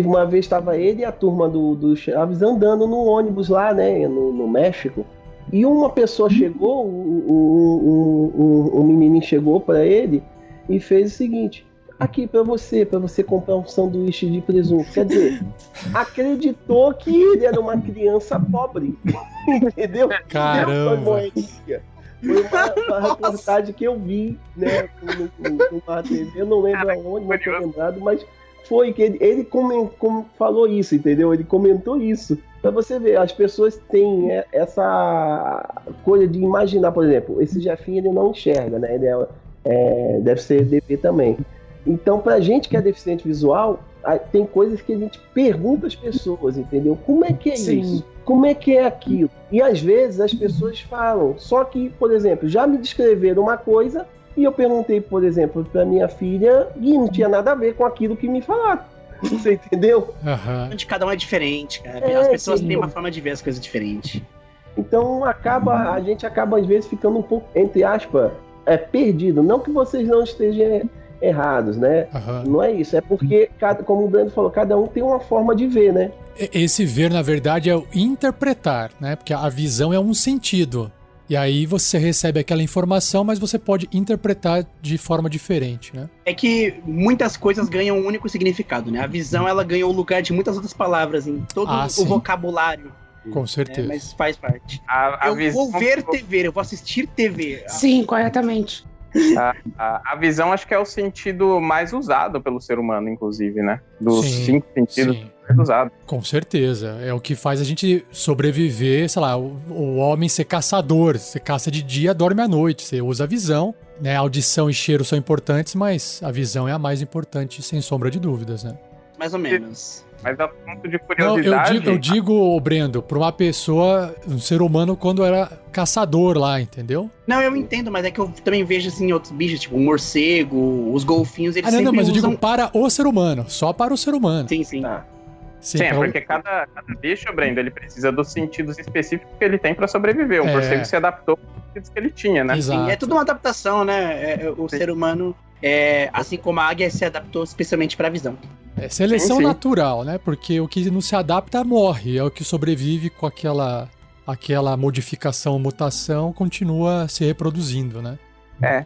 Uma vez estava ele e a turma do Chaves andando no ônibus lá, né? No México. E uma pessoa chegou, um menininho chegou para ele e fez o seguinte: aqui para você comprar um sanduíche de presunto. Quer dizer, acreditou que ele era uma criança pobre. Entendeu? Caramba! Foi uma reportagem que eu vi, né, numa TV, eu não lembro aonde, não estou lembrado, mas foi que ele falou isso, entendeu? Ele comentou isso. Pra você ver, as pessoas têm essa coisa de imaginar, por exemplo, esse Jefinho ele não enxerga, né? Ele deve ser DP também. Então, pra gente que é deficiente visual, tem coisas que a gente pergunta às pessoas, entendeu? Como é que é isso? Como é que é aquilo? E às vezes as pessoas falam, só que, por exemplo, já me descreveram uma coisa e eu perguntei, por exemplo, pra minha filha e não tinha nada a ver com aquilo que me falaram. Você entendeu? Uhum. De cada um é diferente, cara. As pessoas têm uma forma de ver as coisas diferentes. Então a gente acaba às vezes ficando um pouco, entre aspas, perdido. Não que vocês não estejam errados, né? Uhum. Não é isso. É porque, como o Brando falou, cada um tem uma forma de ver, né? Esse ver, na verdade, é o interpretar, né? Porque a visão é um sentido. E aí você recebe aquela informação, mas você pode interpretar de forma diferente, né? É que muitas coisas ganham um único significado, né? A visão, ela ganhou o lugar de muitas outras palavras em todo o vocabulário. Com certeza. Mas faz parte. Eu vou ver TV, eu vou assistir TV. Sim, corretamente. A visão acho que é o sentido mais usado pelo ser humano, inclusive, né? Dos 5 sentidos mais usados. Com certeza. É o que faz a gente sobreviver, sei lá, o homem ser caçador. Você caça de dia, dorme à noite. Você usa a visão, né? Audição e cheiro são importantes, mas a visão é a mais importante, sem sombra de dúvidas, né? Mais ou menos. Mas a ponto de curiosidade... Não, eu digo, Brendo, pra uma pessoa, um ser humano, quando era caçador lá, entendeu? Não, eu entendo, mas é que eu também vejo, assim, outros bichos, tipo o morcego, os golfinhos, eles sempre mas usam... eu digo para o ser humano, só para o ser humano. Sim, sim. Sim, porque cada bicho, Brendo, ele precisa dos sentidos específicos que ele tem pra sobreviver. O morcego se adaptou aos sentidos que ele tinha, né? Sim, é tudo uma adaptação, né? O ser humano, assim como a águia, se adaptou especialmente pra visão. É seleção natural, né? Porque o que não se adapta morre. É o que sobrevive com aquela modificação, mutação, continua se reproduzindo, né?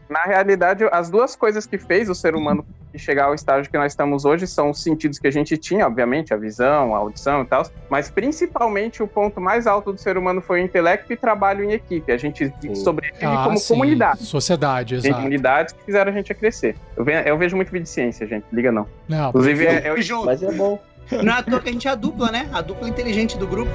Na realidade, as duas coisas que fez o ser humano chegar ao estágio que nós estamos hoje são os sentidos que a gente tinha, obviamente, a visão, a audição e tal, mas principalmente o ponto mais alto do ser humano foi o intelecto e trabalho em equipe. A gente sobrevive como comunidade. Sociedade, exato. Tem comunidades que fizeram a gente a crescer. Eu vejo muito vídeo de ciência, gente, liga não. Inclusive, mas é bom. Não é à toa que a gente é a dupla, né? A dupla inteligente do grupo.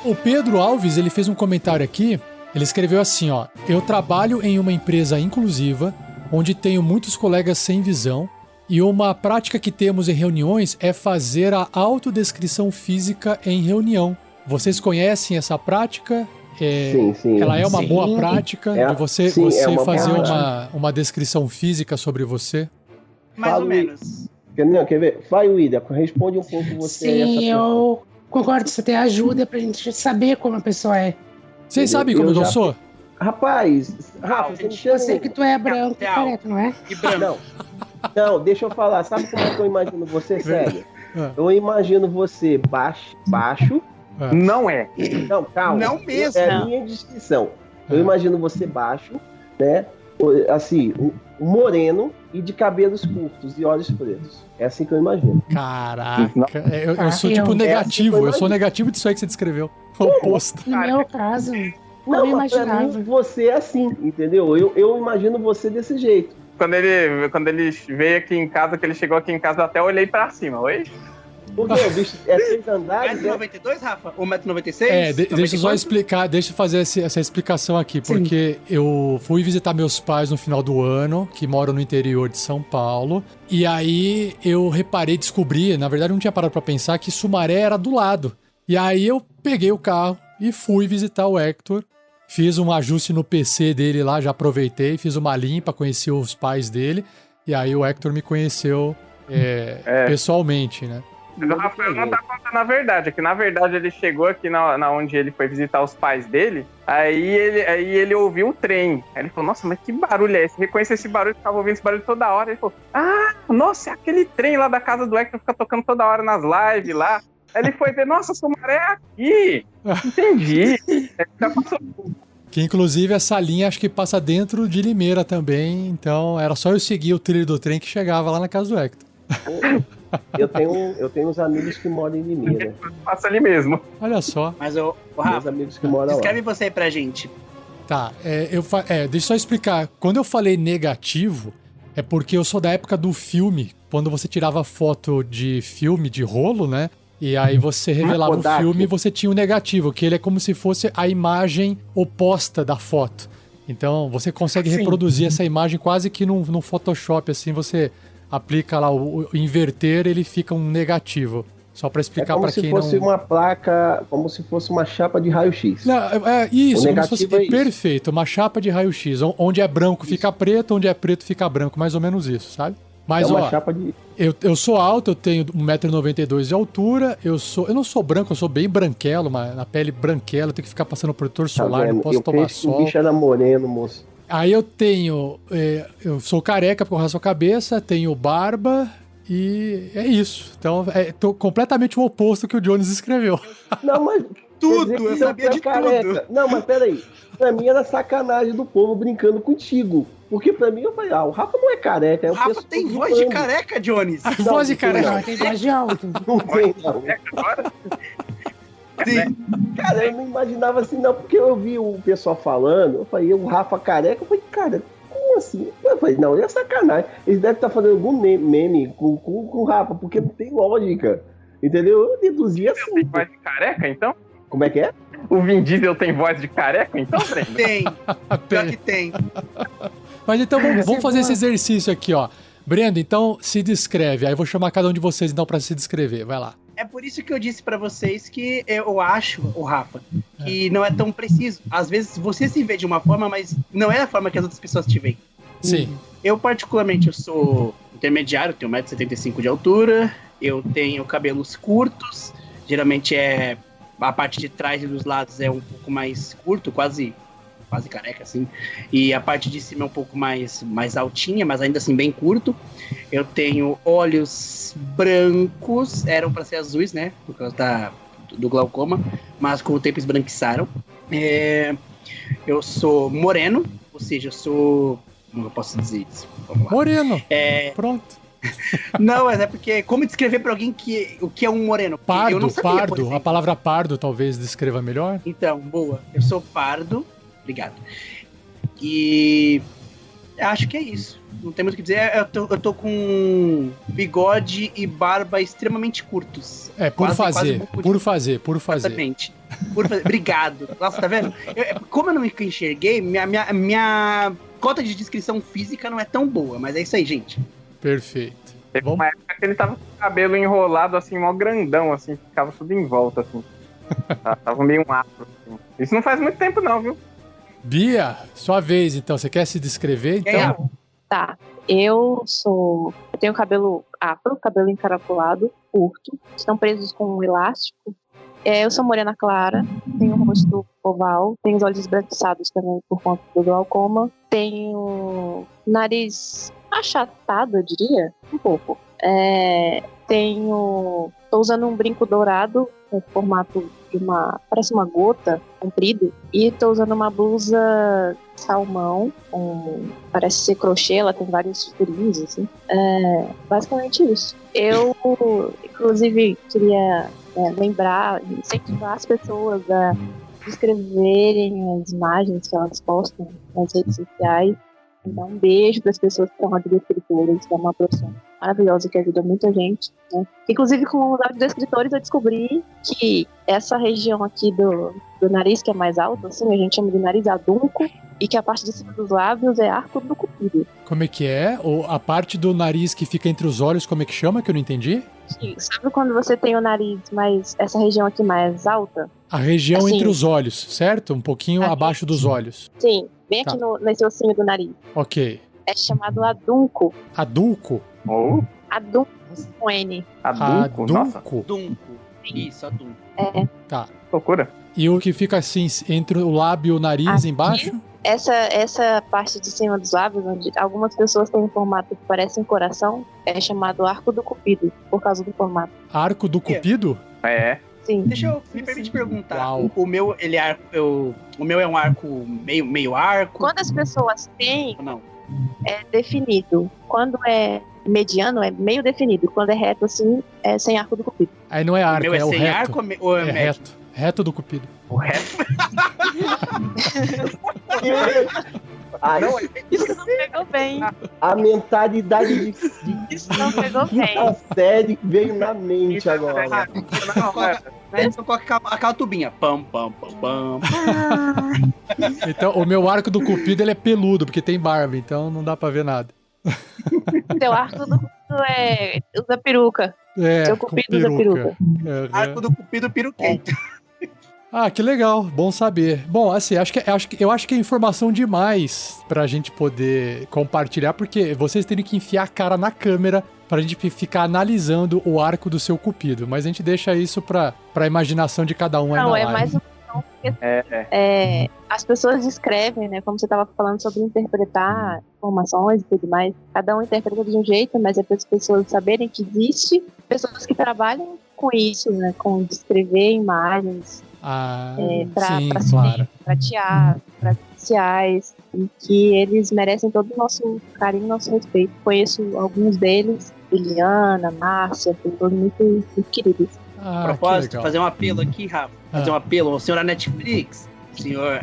O Pedro Alves, ele fez um comentário aqui, ele escreveu assim, ó: eu trabalho em uma empresa inclusiva, onde tenho muitos colegas sem visão, e uma prática que temos em reuniões é fazer a autodescrição física em reunião. Vocês conhecem essa prática? Sim. Ela é uma boa prática de você fazer uma descrição física sobre você? Mais ou menos. Quer ver? Vai, William, responde um pouco você. Sim, eu concordo, isso até ajuda pra gente saber como a pessoa é. Vocês sabem como eu sou? Rapaz, Rafa, eu sei que tu é branco e careca, não é? E branco. Não, deixa eu falar. Sabe como é que eu imagino você, sério? Ah. Eu imagino você baixo. Não é. Não, calma. Não mesmo. É a minha descrição. Eu imagino você baixo, né? Assim, moreno e de cabelos curtos e olhos pretos. É assim que eu imagino. Caraca, eu sou tipo negativo, eu sou negativo disso aí que você descreveu. O oposto. No meu caso, Não, eu mas pra imaginava. mim você é assim, entendeu? Eu imagino você desse jeito. Quando ele veio aqui em casa, que ele chegou aqui em casa, eu até olhei pra cima. Oi? Porque o bicho é 6 andares, né? 1,92m, Rafa? Ou 1,96m? Deixa eu só explicar, deixa eu fazer essa explicação aqui, porque eu fui visitar meus pais no final do ano, que moram no interior de São Paulo, e aí eu descobri, na verdade não tinha parado pra pensar, que Sumaré era do lado. E aí eu peguei o carro e fui visitar o Hector, fiz um ajuste no PC dele lá, já aproveitei, fiz uma limpa, conheci os pais dele, e aí o Hector me conheceu pessoalmente, né? Mas o Rafael não tá contando a verdade. É que, na verdade, ele chegou aqui na onde ele foi visitar os pais dele. Aí ele ouviu o trem. Aí ele falou, nossa, mas que barulho é esse? Reconheceu esse barulho, ficava ouvindo esse barulho toda hora. Ele falou, nossa, é aquele trem lá da casa do Hector, fica tocando toda hora nas lives lá. Aí ele foi ver, nossa, Sumaré é aqui. Entendi. Já passou. Que inclusive essa linha acho que passa dentro de Limeira também. Então era só eu seguir o trilho do trem que chegava lá na casa do Hector. Eu tenho uns amigos que moram em Limeira. Passa ali mesmo. Olha só. Mas, o Meus Rafa, amigos que moram lá. descreve você aí pra gente. Tá, deixa eu só explicar. Quando eu falei negativo, é porque eu sou da época do filme, quando você tirava foto de filme, de rolo, né? E aí você revelava o filme e você tinha o negativo, que ele é como se fosse a imagem oposta da foto. Então você consegue reproduzir essa imagem quase que num Photoshop, assim, você aplica lá o inverter, ele fica um negativo. Só pra explicar pra quem não... como se fosse uma placa, como se fosse uma chapa de raio-x. Isso, o como se fosse isso. perfeito, uma chapa de raio-x. Onde é branco fica preto, onde é preto fica branco, mais ou menos isso, sabe? Mas, uma chapa de... eu sou alto, eu tenho 1,92 m de altura, eu não sou branco, eu sou bem branquelo, mas na pele branquela, eu tenho que ficar passando protetor solar, não posso tomar sol. O bicho era moreno, moço. Aí eu tenho, eu sou careca porque eu raspo a cabeça, tenho barba e é isso. Então, tô completamente o oposto que o Jones escreveu. Não, mas... Tudo, eu sabia de tudo. Não, mas peraí. Pra mim era sacanagem do povo brincando contigo. Porque pra mim eu falei, o Rafa não é careca. O Rafa tem voz de careca, Jones. Voz de careca. Não, tem voz de alto. Não tem, não. Sim. Cara, eu não imaginava assim, não. Porque eu vi o pessoal falando, eu falei, o Rafa careca. Eu falei, cara, como assim? Eu falei, não, é sacanagem. Eles devem estar fazendo algum meme com o Rafa, porque não tem lógica. Entendeu? Eu deduzi assim. Tem voz de careca, então? Como é que é? O Vin Diesel tem voz de careca, então, Breno? Tem. Pior que tem. Mas então vamos fazer esse exercício aqui, ó. Brendo, então se descreve. Aí eu vou chamar cada um de vocês então pra se descrever. Vai lá. É por isso que eu disse pra vocês que eu acho, o Rafa, que não é tão preciso. Às vezes você se vê de uma forma, mas não é a forma que as outras pessoas te veem. Sim. Eu, particularmente, eu sou intermediário, tenho 1,75 m de altura, eu tenho cabelos curtos, geralmente a parte de trás e dos lados é um pouco mais curto, quase careca, assim. E a parte de cima é um pouco mais altinha, mas ainda assim bem curto. Eu tenho olhos brancos, eram para ser azuis, né? Por causa do glaucoma, mas com o tempo esbranquiçaram. Eu sou moreno, ou seja, eu sou... Como eu posso dizer isso? Vamos lá. Moreno. Pronto. Não, mas é porque como descrever pra alguém o que é um moreno? Eu não sabia, pardo. A palavra pardo talvez descreva melhor. Então, boa. Eu sou pardo. Obrigado. E acho que é isso. Não tem muito o que dizer. Eu tô com bigode e barba extremamente curtos. Por fazer. Exatamente. Obrigado. Nossa, tá vendo? Como eu não me enxerguei, minha cota de descrição física não é tão boa, mas é isso aí, gente. Perfeito. Teve uma época que ele tava com o cabelo enrolado, assim, mó grandão, assim, ficava tudo em volta, assim. Tava meio um afro, assim. Isso não faz muito tempo, não, viu? Bia, sua vez, então. Você quer se descrever, então? Tá. Eu tenho cabelo afro, cabelo encaracolado, curto. Estão presos com um elástico. Eu sou morena clara, tenho um rosto oval, tenho os olhos esbranquiçados também por conta do glaucoma. Tenho nariz achatado, eu diria, um pouco. Tô usando um brinco dourado com formato de parece uma gota, comprido, e tô usando uma blusa salmão, parece ser crochê, ela tem vários furinhos, assim. Basicamente isso. Eu, inclusive, queria lembrar, incentivar as pessoas a escreverem as imagens que elas postam nas redes sociais. Dar um beijo para as pessoas que são audiodescritores, que é uma profissão maravilhosa que ajuda muita gente, né? Inclusive, com os audiodescritores, eu descobri que essa região aqui do nariz, que é mais alta, assim, a gente chama de nariz adunco, e que a parte de cima dos lábios é arco do cupido. Como é que é? A parte do nariz que fica entre os olhos, como é que chama, que eu não entendi? Sim, sabe quando você tem o nariz essa região aqui mais alta? A região assim, entre os olhos, certo? Um pouquinho abaixo dos olhos. Sim, bem aqui nesse ossinho do nariz. Ok. É chamado adunco. Adunco? Adunco com N. Adunco? Nossa. Adunco. Isso, adunco. Tá. Loucura. E o que fica assim, entre o lábio e o nariz aqui, embaixo? Essa parte de cima dos lábios, onde algumas pessoas têm um formato que parece um coração, é chamado arco do cupido, por causa do formato. Arco do cupido? Sim. Deixa eu me permitir perguntar. Uau. O meu, ele é arco. O meu é um arco meio arco. Quando as pessoas têm, não, é definido. Quando é mediano, é meio definido. Quando é reto, assim, é sem arco do cupido. Aí não é arco, o meu é o sem reto. arco ou é médio? Reto. Reto do cupido. O reto? Isso não pegou bem. A mentalidade Isso não pegou bem. A série veio na mente agora. Então coloca aquela tubinha. Pam, pam, pam, pam. Então, o meu arco do cupido, ele é peludo, porque tem barba, então não dá pra ver nada. Seu arco do cupido usa peruca. Seu cupido usa peruca. Arco do cupido peruquento. Ah, que legal, bom saber. Bom, assim, eu acho que é informação demais pra gente poder compartilhar, porque vocês teriam que enfiar a cara na câmera pra gente ficar analisando o arco do seu cupido, mas a gente deixa isso pra imaginação de cada um aí na live. Não, é mais uma porque as pessoas descrevem, né, como você estava falando sobre interpretar informações e tudo mais, cada um interpreta de um jeito, mas é para as pessoas saberem que existe pessoas que trabalham com isso, né, com descrever imagens, para teatro, para sociais, e que eles merecem todo o nosso carinho e nosso respeito. Conheço alguns deles, Eliana, Márcia, são todos muito queridos. A propósito, fazer um apelo aqui, Rafa, fazer um apelo ao senhor Netflix, senhor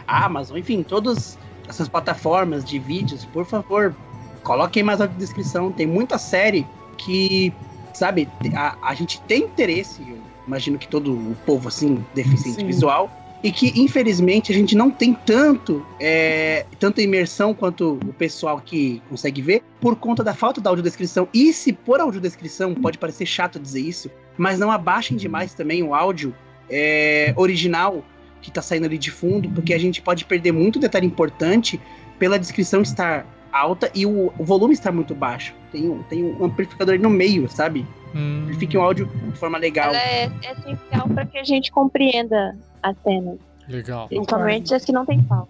Amazon, enfim, todas essas plataformas de vídeos, por favor, coloquem mais na descrição, tem muita série que, sabe, a gente tem interesse, eu imagino que todo o povo, assim, deficiente visual, e que, infelizmente, a gente não tem tanta imersão quanto o pessoal que consegue ver, por conta da falta da audiodescrição. E se por audiodescrição, pode parecer chato dizer isso, mas não abaixem demais também o áudio original que tá saindo ali de fundo, porque a gente pode perder muito detalhe importante pela descrição estar alta e o volume estar muito baixo. Tem um amplificador ali no meio, sabe? Fique um áudio de forma legal. Ela é essencial para que a gente compreenda a cena. Legal. Principalmente as que não tem fala.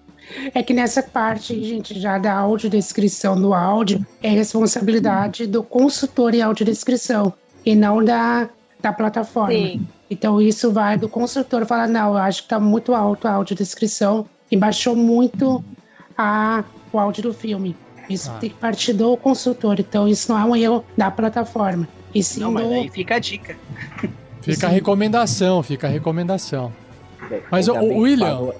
É que nessa parte, gente, já da audiodescrição do áudio, é responsabilidade do consultor em audiodescrição e não da plataforma. Sim. Então isso vai do consultor falar, não, eu acho que tá muito alto a audiodescrição e baixou muito o áudio do filme. Isso tem que partir do consultor, então isso não é um erro da plataforma. E sim não, mas aí fica a dica. Fica a recomendação. Mas, William,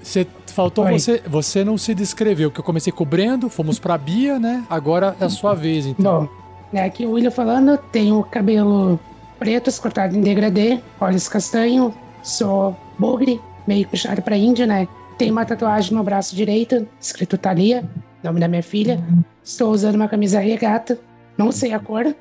faltou você não se descreveu, que eu comecei com o Brendo, fomos pra Bia, né? Agora é a sua vez, então. Bom, aqui o William falando, tenho cabelo preto, cortado em degradê, olhos castanhos, sou bugre, meio puxado pra Índia, né? Tenho uma tatuagem no braço direito, escrito Thalia, nome da minha filha. Estou usando uma camisa regata, não sei a cor,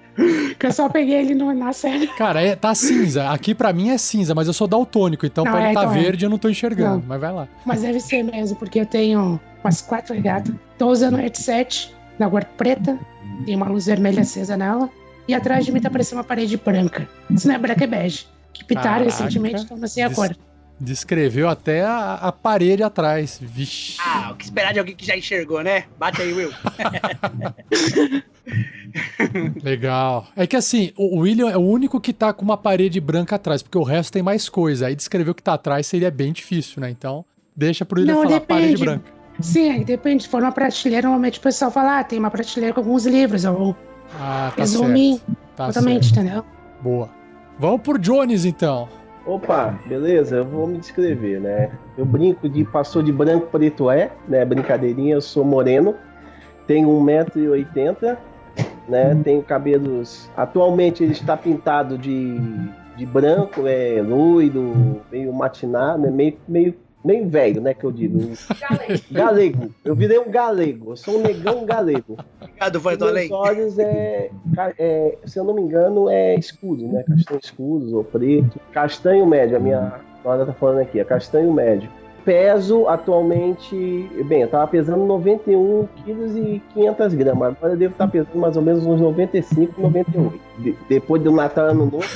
que eu só peguei ele na série. Cara, tá cinza. Aqui pra mim é cinza, mas eu sou daltônico, então pra ele tá verde eu não tô enxergando, mas vai lá. Mas deve ser mesmo, porque eu tenho umas 4 regatas. Tô usando um headset na cor preta, tem uma luz vermelha acesa nela, e atrás de mim tá parecendo uma parede branca. Isso não é branca, é bege. Que pitaram recentemente, então não sei a cor. Descreveu até a parede atrás. Vixe. Ah, o que esperar de alguém que já enxergou, né? Bate aí, Will. Legal. É que assim, o William é o único que tá com uma parede branca atrás, porque o resto tem mais coisa. Aí descrever o que tá atrás seria bem difícil, né? Então, deixa pro William falar parede branca. Sim, depende. Se for uma prateleira, normalmente o pessoal fala, tem uma prateleira com alguns livros, ou Tá resumir Tá totalmente, certo. entendeu? Boa. Vamos por Jones, então. Opa, beleza? Eu vou me descrever, né? Eu brinco de passou de branco, preto né? Brincadeirinha, eu sou moreno, tenho 1,80 m, né? Tenho cabelos... Atualmente ele está pintado de branco, loiro, meio matinado, né? Meio velho, né, que eu digo. Galego. Eu virei um galego. Eu sou um negão galego. Obrigado, vai do além. Meus olhos se eu não me engano, é escuro, né? Castanho escuro ou preto. Castanho médio, a minha nora tá falando aqui, é castanho médio. Peso atualmente, bem, eu tava pesando 91 quilos e 500 gramas. Agora eu devo estar pesando mais ou menos uns 95, 98. Depois do Natal Ano Novo.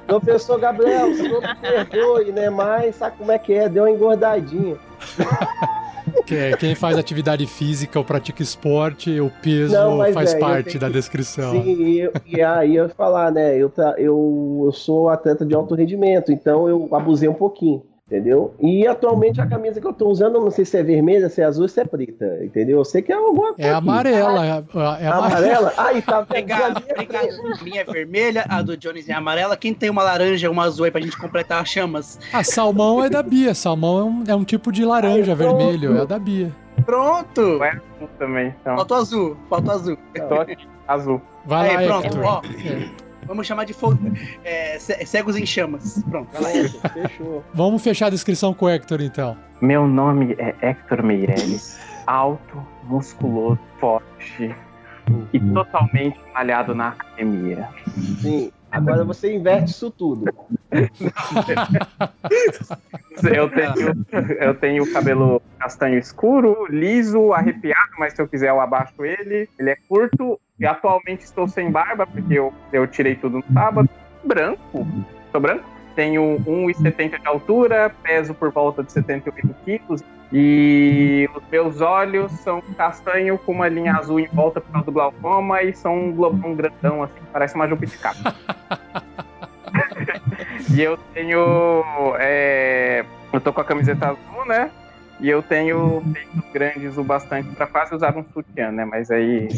Professor Gabriel, o senhor me perdoe, né? Mas sabe como é que é? Deu uma engordadinha. Quem faz atividade física ou pratica esporte, o peso faz parte da descrição. Sim, e aí eu ia falar, né? Eu sou atleta de alto rendimento, então eu abusei um pouquinho. Entendeu? E atualmente a camisa que eu tô usando, não sei se é vermelha, se é azul, se é preta, entendeu? Eu sei que é alguma coisa. É amarela. É amarela? Aí tá. Obrigado. A minha é vermelha, a do Jones é amarela. Quem tem uma laranja, uma azul aí pra gente completar as chamas? Salmão é da Bia. Salmão é um tipo de laranja vermelho, é a da Bia. Pronto! É azul também, então. Falta azul. Tô aqui, azul. Vai aí, lá, pronto, Hector. ó. Vamos chamar de cegos em chamas. Pronto, vai lá. Fechou. Vamos fechar a descrição com o Hector, então. Meu nome é Hector Meirelles. Alto, musculoso, forte e totalmente malhado na academia. Sim. Agora você inverte isso tudo. Eu tenho o cabelo castanho escuro, liso, arrepiado, mas se eu quiser eu abaixo ele. Ele é curto e atualmente estou sem barba, porque eu tirei tudo no sábado. Branco. Sou branco. Tenho 1,70 de altura, peso por volta de 78 quilos. E os meus olhos são castanho com uma linha azul em volta por causa do glaucoma e são um globão grandão, assim, parece uma jupiticaba. E eu tenho... eu tô com a camiseta azul, né? E eu tenho peitos grandes o bastante pra quase usar um sutiã, né? Mas aí...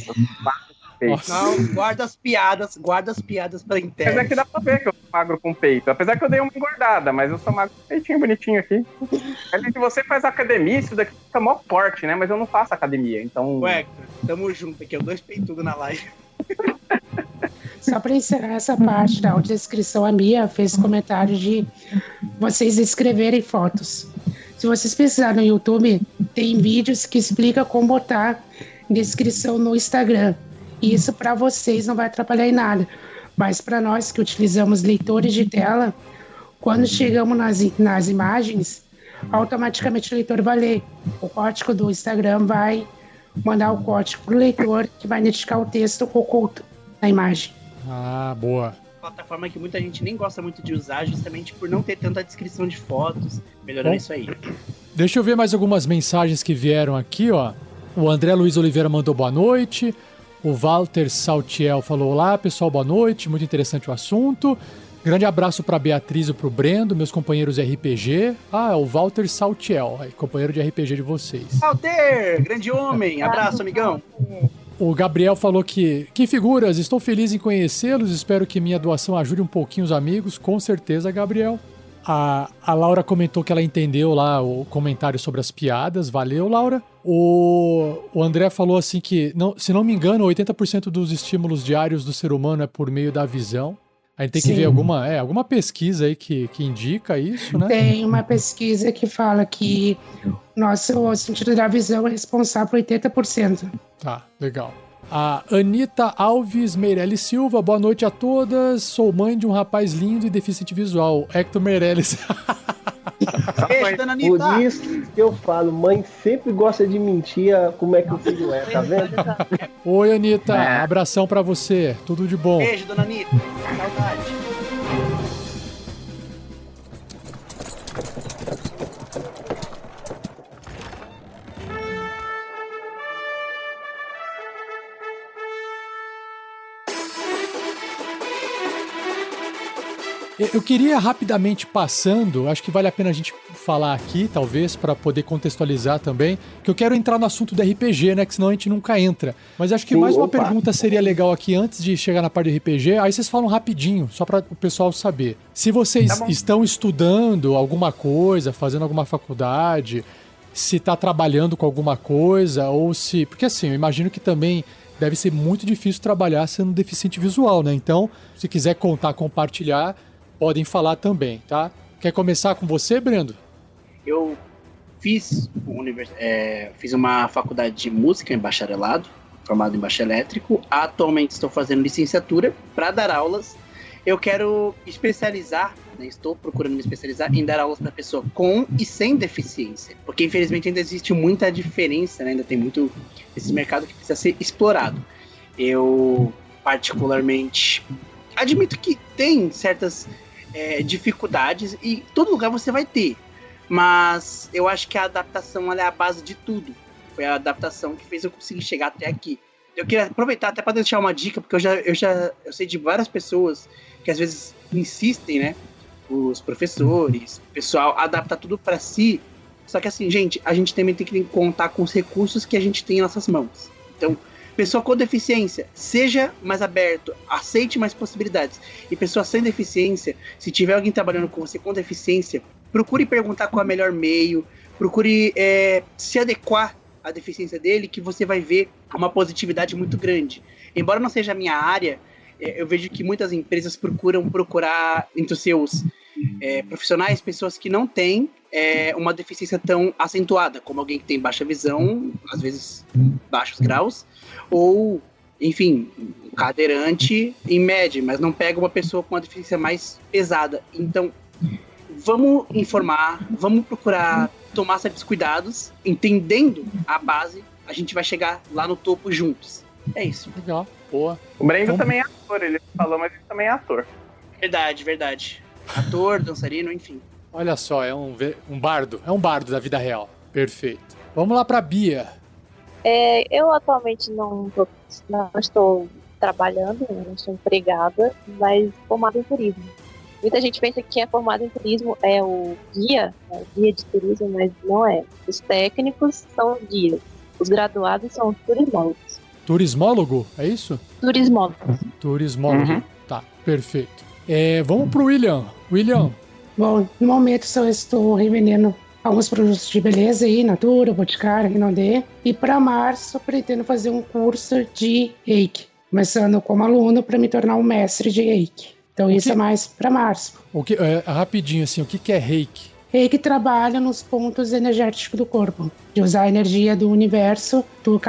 Não, guarda as piadas pra internet. Apesar que dá pra ver que eu sou magro com peito. Apesar que eu dei uma engordada, mas eu sou magro com peitinho bonitinho aqui. Mas que você faz academia, isso daqui fica mó forte, né? Mas eu não faço academia, então... Ué, tamo junto aqui, dois peitudos na live. Só para encerrar essa parte da audiodescrição, a Mia fez comentário de vocês escreverem fotos. Se vocês precisarem no YouTube, tem vídeos que explicam como botar descrição no Instagram. E isso para vocês não vai atrapalhar em nada. Mas para nós que utilizamos leitores de tela, quando chegamos nas imagens, automaticamente o leitor vai ler. O código do Instagram vai mandar o código para o leitor, que vai identificar o texto oculto na imagem. Ah, boa. Plataforma que muita gente nem gosta muito de usar, justamente por não ter tanta descrição de fotos. Melhorando isso aí. Deixa eu ver mais algumas mensagens que vieram aqui, ó. O André Luiz Oliveira mandou boa noite. O Walter Saltiel falou: olá, pessoal, boa noite. Muito interessante o assunto. Grande abraço para Beatriz e para o Brendo, meus companheiros de RPG. Ah, é o Walter Saltiel, companheiro de RPG de vocês. Walter, grande homem. Abraço, amigão. O Gabriel falou que figuras, estou feliz em conhecê-los, espero que minha doação ajude um pouquinho os amigos. Com certeza, Gabriel. A Laura comentou que ela entendeu lá o comentário sobre as piadas. Valeu, Laura. O André falou assim que, se não me engano, 80% dos estímulos diários do ser humano é por meio da visão. A gente tem que ver alguma pesquisa aí que indica isso, né? Tem uma pesquisa que fala que o sentido da visão é responsável por 80%. Tá, legal. A Anitta Alves Meirelles Silva, boa noite a todas. Sou mãe de um rapaz lindo e deficiente visual, Hector Meirelles. Por isso que eu falo, mãe sempre gosta de mentir como é que o filho é, tá vendo? Oi, Anitta, abração pra você, tudo de bom. Beijo, dona Anitta, saudade. Eu queria rapidamente passando, acho que vale a pena a gente falar aqui, talvez, para poder contextualizar também, que eu quero entrar no assunto do RPG, né, que senão a gente nunca entra. Mas acho que Sim, mais uma opa. pergunta seria legal aqui, antes de chegar na parte do RPG, aí vocês falam rapidinho, só para o pessoal saber. Se vocês estão estudando alguma coisa, fazendo alguma faculdade, se está trabalhando com alguma coisa, ou se... Porque assim, eu imagino que também deve ser muito difícil trabalhar sendo deficiente visual, né? Então, se quiser contar, compartilhar, podem falar também, tá? Quer começar com você, Brendo? Eu fiz uma faculdade de música em bacharelado, formado em baixo elétrico. Atualmente estou fazendo licenciatura para dar aulas. Eu quero especializar, né, estou procurando me especializar em dar aulas para pessoa com e sem deficiência. Porque infelizmente ainda existe muita diferença, né? Ainda tem muito esse mercado que precisa ser explorado. Eu particularmente admito que tem certas dificuldades e todo lugar você vai ter, mas eu acho que a adaptação ela é a base de tudo. Foi a adaptação que fez eu conseguir chegar até aqui. Eu queria aproveitar até para deixar uma dica, porque eu sei de várias pessoas que às vezes insistem, né, os professores, o pessoal, adaptar tudo para si. Só que assim, gente, a gente também tem que contar com os recursos que a gente tem em nossas mãos. Então, pessoa com deficiência, seja mais aberto, aceite mais possibilidades. E pessoa sem deficiência, se tiver alguém trabalhando com você com deficiência, procure perguntar qual é o melhor meio, procure se adequar à deficiência dele, que você vai ver uma positividade muito grande. Embora não seja a minha área, eu vejo que muitas empresas procurar entre os seus profissionais pessoas que não têm uma deficiência tão acentuada, como alguém que tem baixa visão, às vezes baixos graus, ou, enfim, um cadeirante em média, mas não pega uma pessoa com uma deficiência mais pesada. Então, vamos informar, vamos procurar tomar certos cuidados, entendendo a base, a gente vai chegar lá no topo juntos. É isso. Legal, boa. O Brendo também é ator, ele falou, mas ele também é ator. Verdade. Ator, dançarino, enfim. Olha só, é um bardo. É um bardo da vida real. Perfeito. Vamos lá pra Bia. Eu atualmente não estou trabalhando, não estou empregada, mas formada em turismo. Muita gente pensa que quem é formado em turismo é o guia, né, guia de turismo, mas não é. Os técnicos são os guias. Os graduados são os turismólogos. Turismólogo, é isso? Turismólogos. Turismólogo. Uhum. Tá, perfeito. Vamos pro William. William. Bom, no momento só estou revendendo alguns produtos de beleza aí, Natura, Boticário, Rinodê. E para março pretendo fazer um curso de Reiki, começando como aluno para me tornar um mestre de Reiki. Então isso é mais para março. Rapidinho assim, o que é Reiki? Reiki trabalha nos pontos energéticos do corpo, de usar a energia do universo. Tu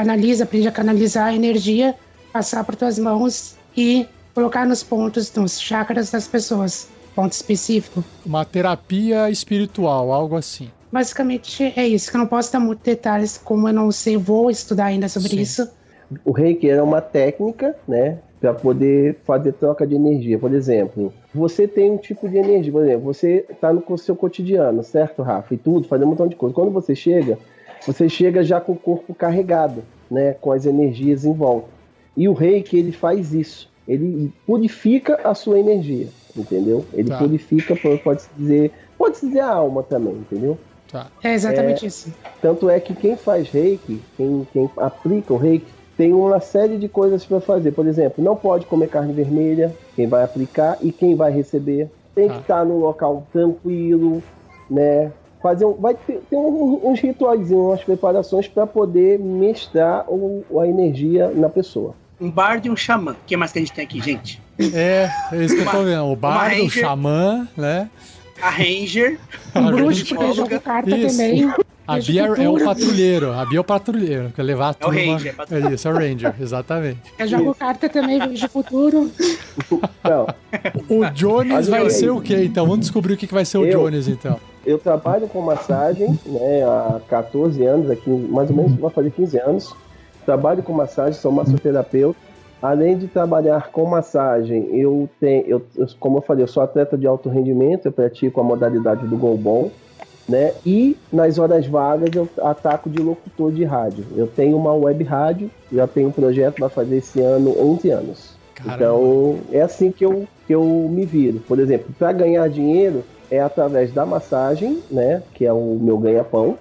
aprende a canalizar a energia, passar por tuas mãos e colocar nos pontos, nos chakras das pessoas, ponto específico. Uma terapia espiritual, algo assim. Basicamente é isso, que eu não posso dar muitos detalhes, como eu não sei, vou estudar ainda sobre Sim. isso. O Reiki é uma técnica, né, para poder fazer troca de energia. Por exemplo, você tem um tipo de energia, por exemplo, você está no seu cotidiano, certo, Rafa? E tudo, fazendo um montão de coisa. Quando você chega já com o corpo carregado, né, com as energias em volta. E o Reiki, ele faz isso. Ele purifica a sua energia, entendeu? Ele purifica, pode-se dizer a alma também, entendeu? Tá. É exatamente isso. Tanto é que quem faz Reiki, quem aplica o Reiki, tem uma série de coisas para fazer. Por exemplo, não pode comer carne vermelha, quem vai aplicar e quem vai receber. Tem que estar num local tranquilo, né? Vai ter uns rituais, umas preparações para poder mestrar a energia na pessoa. Um bardo e um xamã. O que mais que a gente tem aqui, gente? É isso que eu tô vendo. O bardo, o xamã, né? A Ranger. Um bruxo, porque eu jogo carta Isso. também. A Bia é o patrulheiro. A Bia é o patrulheiro. Quer levar a turma. Ranger, É isso, é o Ranger, exatamente. Eu jogo carta também, vejo o futuro. Não, O Jones vai aí. ser o quê, então? Vamos descobrir o que vai ser o Jones, então. eu trabalho com massagem, né, há 14 anos, aqui, mais ou menos, vai fazer 15 anos. Trabalho com massagem, sou massoterapeuta. Além de trabalhar com massagem, como eu falei, eu sou atleta de alto rendimento, eu pratico a modalidade do Golbon, né? E nas horas vagas eu ataco de locutor de rádio. Eu tenho uma web rádio, já tenho um projeto para fazer esse ano 11 anos. Caramba. Então, é assim que eu me viro. Por exemplo, para ganhar dinheiro é através da massagem, né? Que é o meu ganha-pão,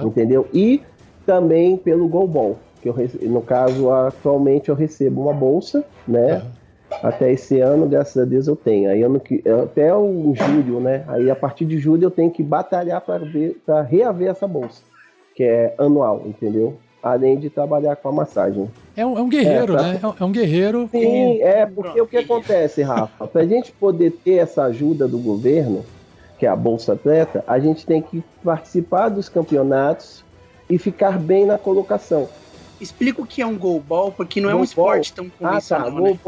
entendeu? E também pelo Golbol, que no caso, atualmente eu recebo uma bolsa, né? Até esse ano, graças a Deus, eu tenho. Aí até o julho, né? Aí a partir de julho eu tenho que batalhar para reaver essa bolsa, que é anual, entendeu? Além de trabalhar com a massagem. É um guerreiro, né? É um guerreiro. Sim, porque o que acontece, Rafa? Para a gente poder ter essa ajuda do governo, que é a Bolsa Atleta, a gente tem que participar dos campeonatos e ficar bem na colocação. Explica o que é um goalball, porque não é um esporte tão convencional, né?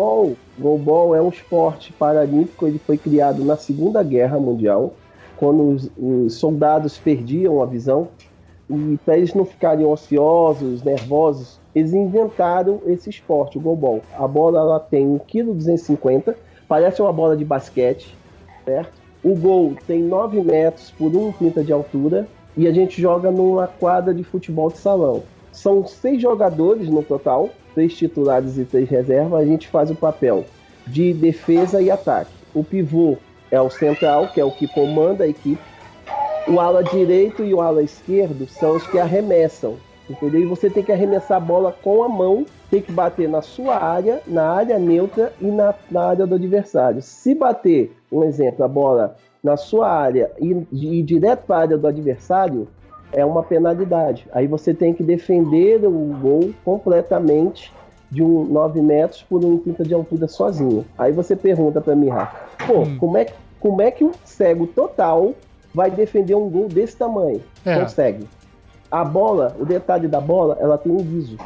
Goalball é um esporte paralímpico, ele foi criado na Segunda Guerra Mundial, quando os soldados perdiam a visão, e para eles não ficarem ociosos, nervosos, eles inventaram esse esporte, o goalball. A bola ela tem 1,250 kg, parece uma bola de basquete, certo? O gol tem 9 metros por 1,30 de altura, e a gente joga numa quadra de futebol de salão. São 6 jogadores no total, 3 titulares e 3 reservas. A gente faz o papel de defesa e ataque. O pivô é o central, que é o que comanda a equipe. O ala direito e o ala esquerdo são os que arremessam, entendeu? E você tem que arremessar a bola com a mão, tem que bater na sua área, na área neutra e na área do adversário. Se bater, um exemplo, a bola na sua área e ir direto para a área do adversário, é uma penalidade. Aí você tem que defender o gol completamente de 9 metros por 1,30 de altura sozinho. Aí você pergunta para mim, Rafa, como é que um cego total vai defender um gol desse tamanho? Consegue. A bola, o detalhe da bola, ela tem um guiso.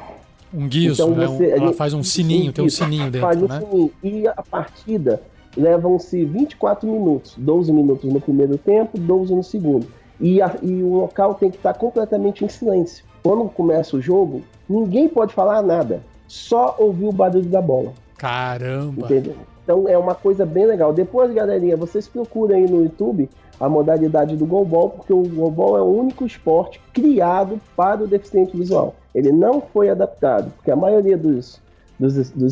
Um guiso, então ela faz um sininho, tem um sininho dentro, faz um sininho. E a partida levam-se 24 minutos. 12 minutos no primeiro tempo, 12 no segundo. E o local tem que estar completamente em silêncio. Quando começa o jogo, ninguém pode falar nada. Só ouvir o barulho da bola. Caramba! Entendeu? Então é uma coisa bem legal. Depois, galerinha, vocês procuram aí no YouTube a modalidade do goalball, porque o goalball é o único esporte criado para o deficiente visual. Ele não foi adaptado, porque a maioria dos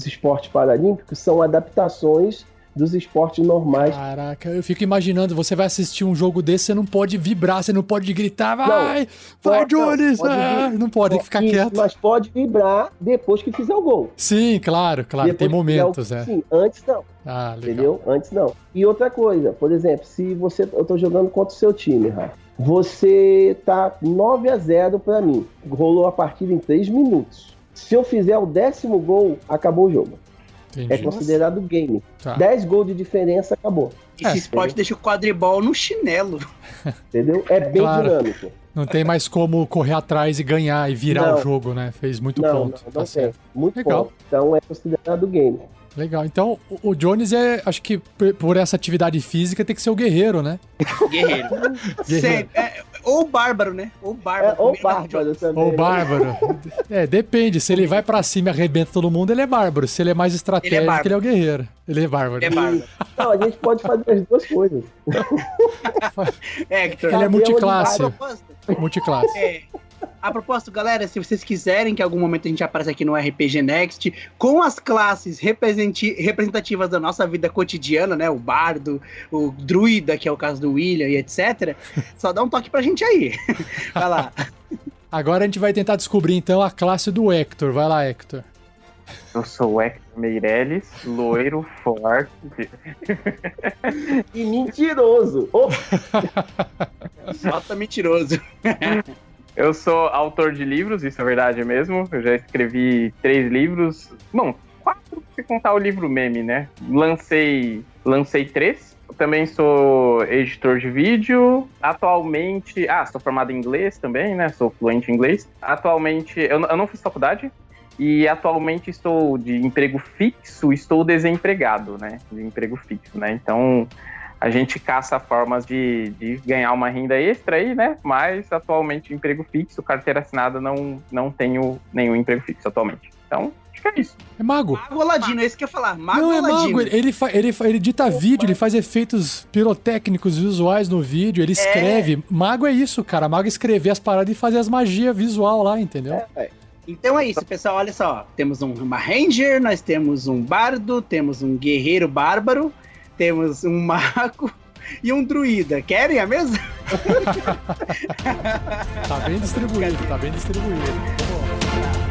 esportes paralímpicos são adaptações dos esportes normais. Caraca, eu fico imaginando, você vai assistir um jogo desse, você não pode vibrar, você não pode gritar, vai Jones! Não pode, tem que ficar quieto. Mas pode vibrar depois que fizer o gol. Sim, claro, depois tem momentos, Sim, antes não. Legal. Entendeu? Antes não. E outra coisa, por exemplo, se eu tô jogando contra o seu time, Rafa, você tá 9-0 pra mim, rolou a partida em 3 minutos. Se eu fizer o 10º gol, acabou o jogo. Entendi. É considerado game. 10 gols de diferença, acabou. Esse esporte deixa o quadribol no chinelo. Entendeu? É bem dinâmico. Não tem mais como correr atrás e ganhar e virar o jogo, né? Fez muito ponto. Não tem. Muito legal. Ponto. Então é considerado game. Legal. Então o Jones acho que por essa atividade física tem que ser o guerreiro, né? Guerreiro. Ou bárbaro, né? Ou bárbaro. Ou bárbaro também. Ou bárbaro. Depende. Se ele vai pra cima e arrebenta todo mundo, ele é bárbaro. Se ele é mais estratégico, ele é o guerreiro. Ele é bárbaro. Ele é bárbaro. Não, a gente pode fazer as duas coisas. Ele é multiclasse. Multiclasse. A propósito, galera, se vocês quiserem que em algum momento a gente apareça aqui no RPG Next com as classes representativas da nossa vida cotidiana, né? O bardo, o druida, que é o caso do William e etc. Só dá um toque pra gente aí. Vai lá. Agora a gente vai tentar descobrir, então, a classe do Hector. Vai lá, Hector. Eu sou o Hector Meirelles, loiro, forte. E mentiroso. Só tá mentiroso. Eu sou autor de livros, isso é verdade mesmo. Eu já escrevi 3 livros. Bom, 4 se contar o livro meme, né? Lancei 3. Eu também sou editor de vídeo. Atualmente... sou formado em inglês também, né? Sou fluente em inglês. Atualmente... Eu não fiz faculdade. E atualmente estou de emprego fixo. Estou desempregado, né? De emprego fixo, né? Então... A gente caça formas de ganhar uma renda extra aí, né? Mas atualmente emprego fixo, carteira assinada, não tenho nenhum emprego fixo atualmente. Então, acho que é isso. É mago. Mago Aladino, é isso que eu ia falar. Não, é mago. Ele edita vídeo, ele faz efeitos pirotécnicos visuais no vídeo, ele escreve. Mago é isso, cara. Mago é escrever as paradas e fazer as magias visual lá, entendeu? Então é isso, pessoal. Olha só. Temos uma Ranger, nós temos um bardo, temos um guerreiro bárbaro, temos um mago e um druida. Querem a mesa? Tá bem distribuído, tá bem distribuído. Muito bom.